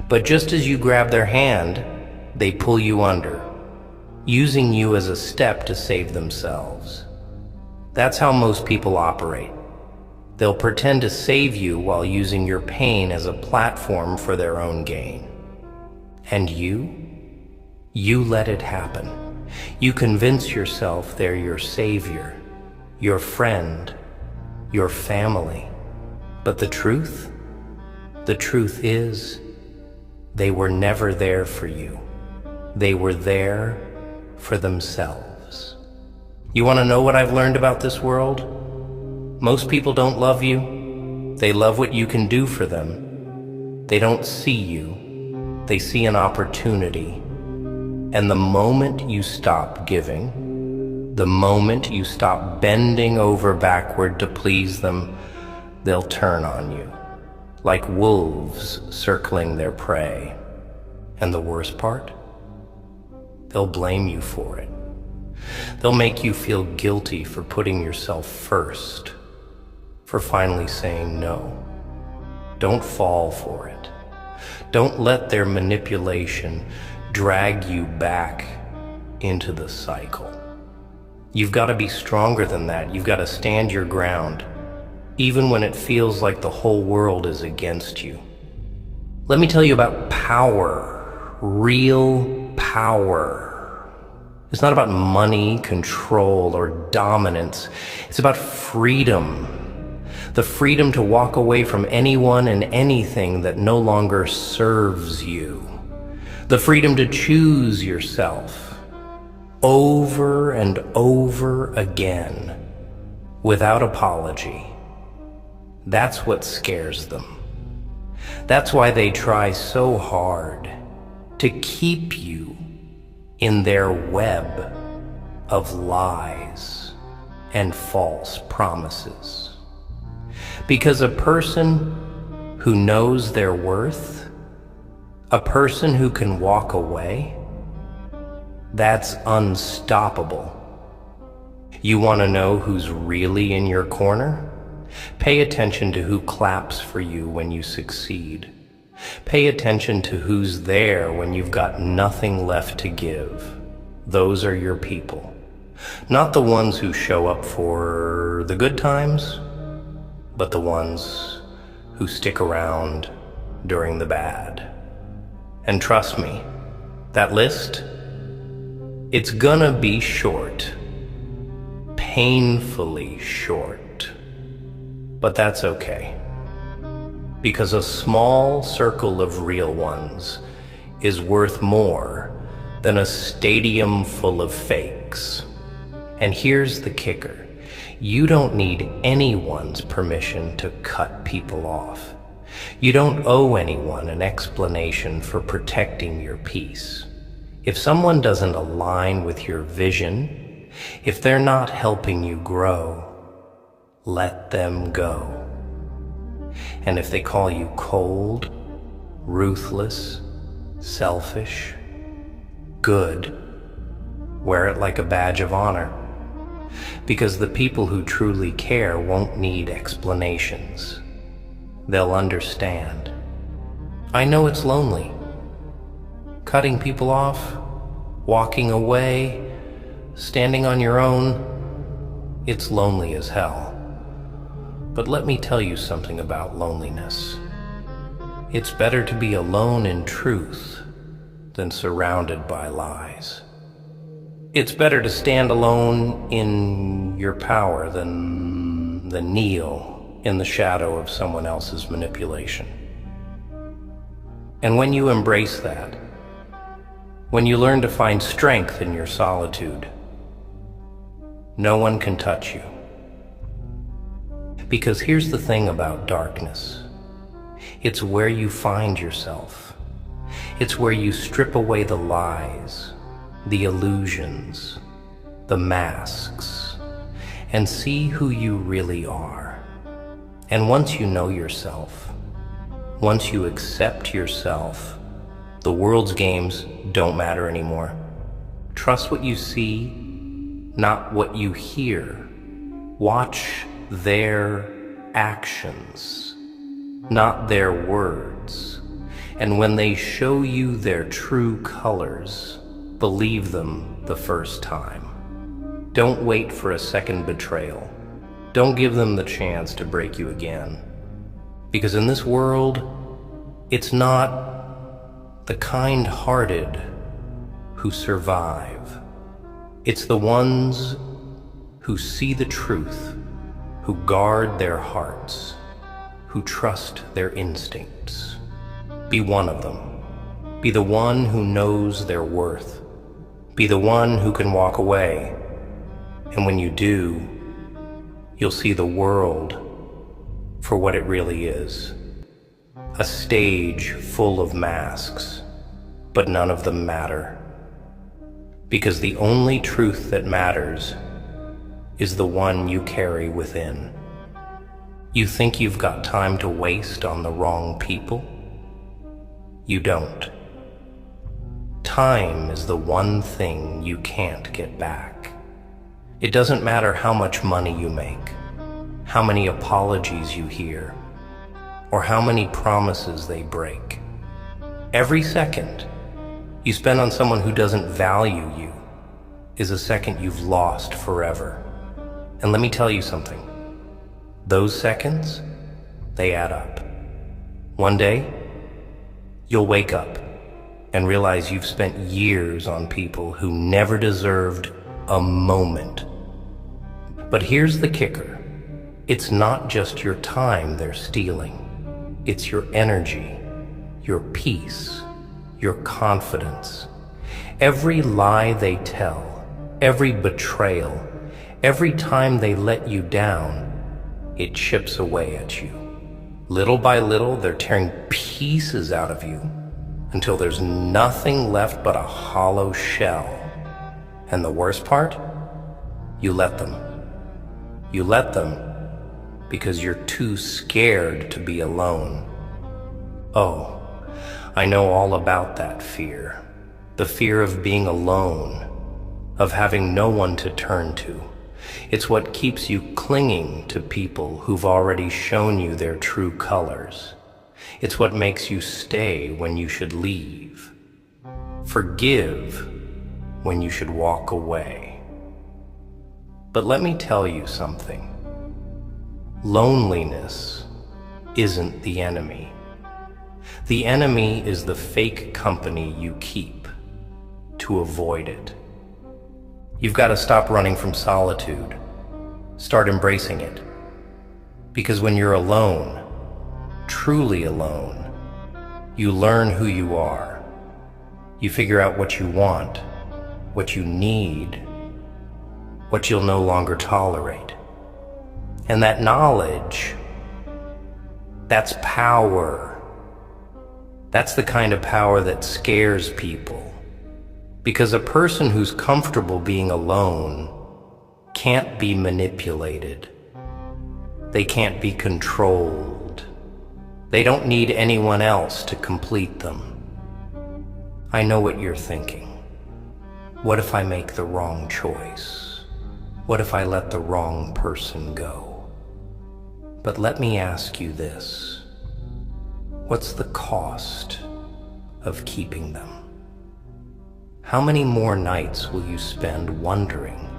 But just as you grab their hand, they pull you under, using you as a step to save themselves. That's how most people operate. They'll pretend to save you while using your pain as a platform for their own gain. And you let it happen. You convince yourself they're your savior, your friend, your family. But the truth is, they were never there for you. They were there for themselves. You want to know what I've learned about this world? Most people don't love you. They love what you can do for them. They don't see you. They see an opportunity. And the moment you stop giving, the moment you stop bending over backward to please them, they'll turn on you, like wolves circling their prey. And the worst part? They'll blame you for it. They'll make you feel guilty for putting yourself first, for finally saying no. Don't fall for it. Don't let their manipulation drag you back into the cycle. You've got to be stronger than that. You've got to stand your ground, even when it feels like the whole world is against you. Let me tell you about power, real power. It's not about money, control, or dominance. It's about freedom. The freedom to walk away from anyone and anything that no longer serves you. The freedom to choose yourself over and over again without apology. That's what scares them. That's why they try so hard to keep you in their web of lies and false promises. Because a person who knows their worth, a person who can walk away, that's unstoppable. You want to know who's really in your corner? Pay attention to who claps for you when you succeed. Pay attention to who's there when you've got nothing left to give. Those are your people. Not the ones who show up for the good times, but the ones who stick around during the bad. And trust me, that list, it's gonna be short. Painfully short. But that's okay. Because a small circle of real ones is worth more than a stadium full of fakes. And here's the kicker. You don't need anyone's permission to cut people off. You don't owe anyone an explanation for protecting your peace. If someone doesn't align with your vision, if they're not helping you grow, let them go. And if they call you cold, ruthless, selfish, good, wear it like a badge of honor. Because the people who truly care won't need explanations. They'll understand. I know it's lonely. Cutting people off, walking away, standing on your own, it's lonely as hell. But let me tell you something about loneliness. It's better to be alone in truth than surrounded by lies. It's better to stand alone in your power than kneel in the shadow of someone else's manipulation. And when you embrace that, when you learn to find strength in your solitude, no one can touch you. Because here's the thing about darkness. It's where you find yourself. It's where you strip away the lies, the illusions, the masks, and see who you really are. And once you know yourself, once you accept yourself, the world's games don't matter anymore. Trust what you see, not what you hear. Watch their actions, not their words. And when they show you their true colors, believe them the first time. Don't wait for a second betrayal. Don't give them the chance to break you again. Because in this world, it's not the kind-hearted who survive. It's the ones who see the truth, who guard their hearts, who trust their instincts. Be one of them. Be the one who knows their worth. Be the one who can walk away. And when you do, you'll see the world for what it really is. A stage full of masks, but none of them matter. Because the only truth that matters is the one you carry within. You think you've got time to waste on the wrong people? You don't. Time is the one thing you can't get back. It doesn't matter how much money you make, how many apologies you hear, or how many promises they break. Every second you spend on someone who doesn't value you is a second you've lost forever. And let me tell you something. Those seconds, they add up. One day, you'll wake up and realize you've spent years on people who never deserved a moment. But here's the kicker. It's not just your time they're stealing. It's your energy, your peace, your confidence. Every lie they tell, every betrayal, every time they let you down, it chips away at you. Little by little, they're tearing pieces out of you until there's nothing left but a hollow shell. And the worst part? You let them. You let them because you're too scared to be alone. Oh, I know all about that fear. The fear of being alone, of having no one to turn to. It's what keeps you clinging to people who've already shown you their true colors. It's what makes you stay when you should leave. Forgive when you should walk away. But let me tell you something. Loneliness isn't the enemy. The enemy is the fake company you keep to avoid it. You've got to stop running from solitude. Start embracing it. Because when you're alone, truly alone, you learn who you are. You figure out what you want, what you need, what you'll no longer tolerate. And that knowledge, that's power. That's the kind of power that scares people. Because a person who's comfortable being alone can't be manipulated. They can't be controlled. They don't need anyone else to complete them. I know what you're thinking. What if I make the wrong choice? What if I let the wrong person go? But let me ask you this. What's the cost of keeping them? How many more nights will you spend wondering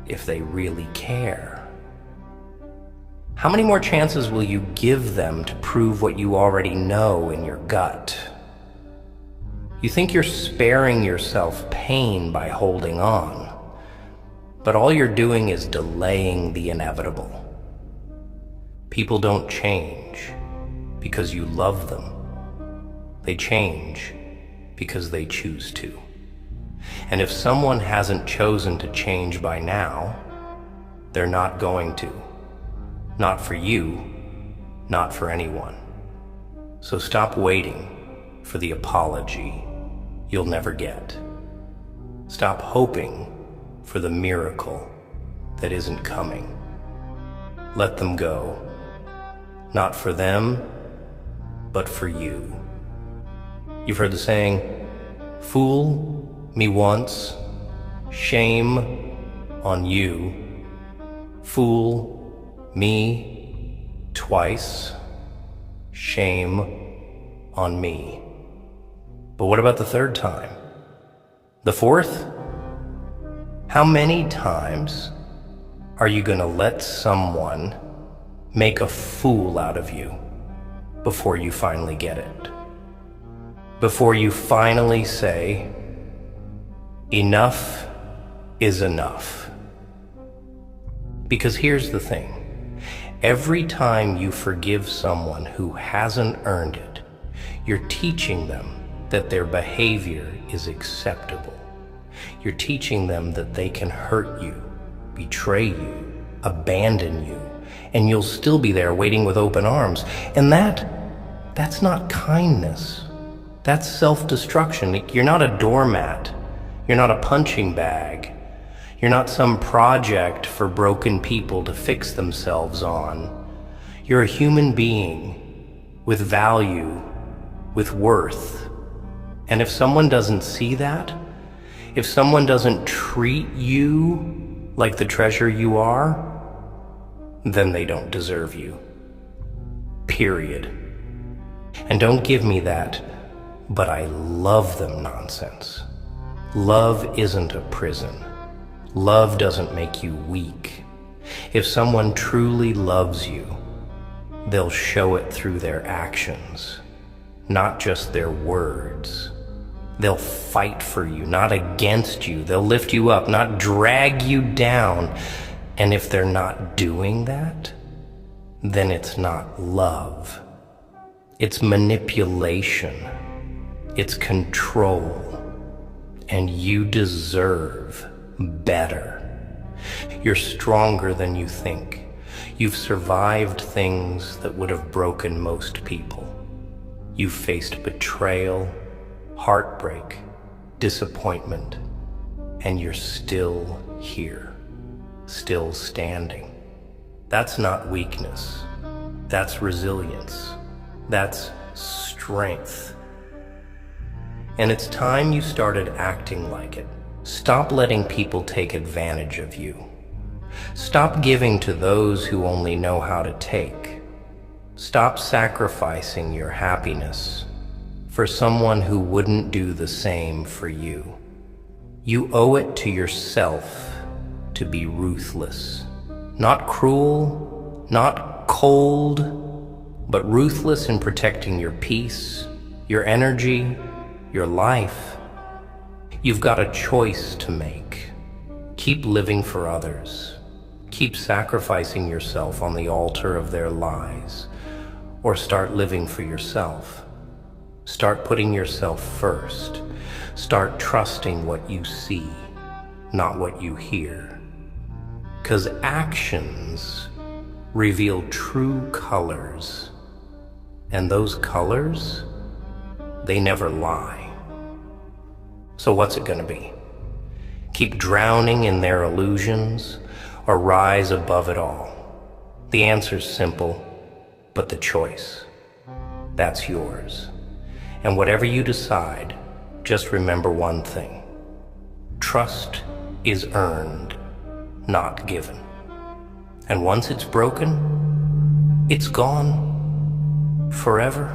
if they really care? How many more chances will you give them to prove what you already know in your gut? You think you're sparing yourself pain by holding on, but all you're doing is delaying the inevitable. People don't change because you love them. They change because they choose to. And if someone hasn't chosen to change by now, they're not going to. Not for you, not for anyone. So stop waiting for the apology you'll never get. Stop hoping for the miracle that isn't coming. Let them go. Not for them, but for you. You've heard the saying, fool me once, shame on you. Fool me twice, shame on me. But what about the third time? The fourth? How many times are you going to let someone make a fool out of you before you finally get it? Before you finally say, enough is enough? Because here's the thing. Every time you forgive someone who hasn't earned it, you're teaching them that their behavior is acceptable. You're teaching them that they can hurt you, betray you, abandon you, and you'll still be there waiting with open arms. And that's not kindness. That's self-destruction. You're not a doormat. You're not a punching bag. You're not some project for broken people to fix themselves on. You're a human being with value, with worth. And if someone doesn't see that, if someone doesn't treat you like the treasure you are, then they don't deserve you. Period. And don't give me that, but I love them nonsense. Love isn't a prison. Love doesn't make you weak. If someone truly loves you, they'll show it through their actions, not just their words. They'll fight for you, not against you. They'll lift you up, not drag you down. And if they're not doing that, then it's not love. It's manipulation. It's control. And you deserve better. You're stronger than you think. You've survived things that would have broken most people. You've faced betrayal, heartbreak, disappointment, and you're still here, still standing. That's not weakness. That's resilience. That's strength. And it's time you started acting like it. Stop letting people take advantage of you. Stop giving to those who only know how to take. Stop sacrificing your happiness for someone who wouldn't do the same for you. You owe it to yourself to be ruthless. Not cruel, not cold, but ruthless in protecting your peace, your energy, your life. You've got a choice to make. Keep living for others. Keep sacrificing yourself on the altar of their lies, or start living for yourself. Start putting yourself first. Start trusting what you see, not what you hear. 'Cause actions reveal true colors, and those colors, they never lie. So what's it gonna be? Keep drowning in their illusions, or rise above it all? The answer's simple, but the choice, that's yours. And whatever you decide, just remember one thing. Trust is earned, not given. And once it's broken, it's gone forever.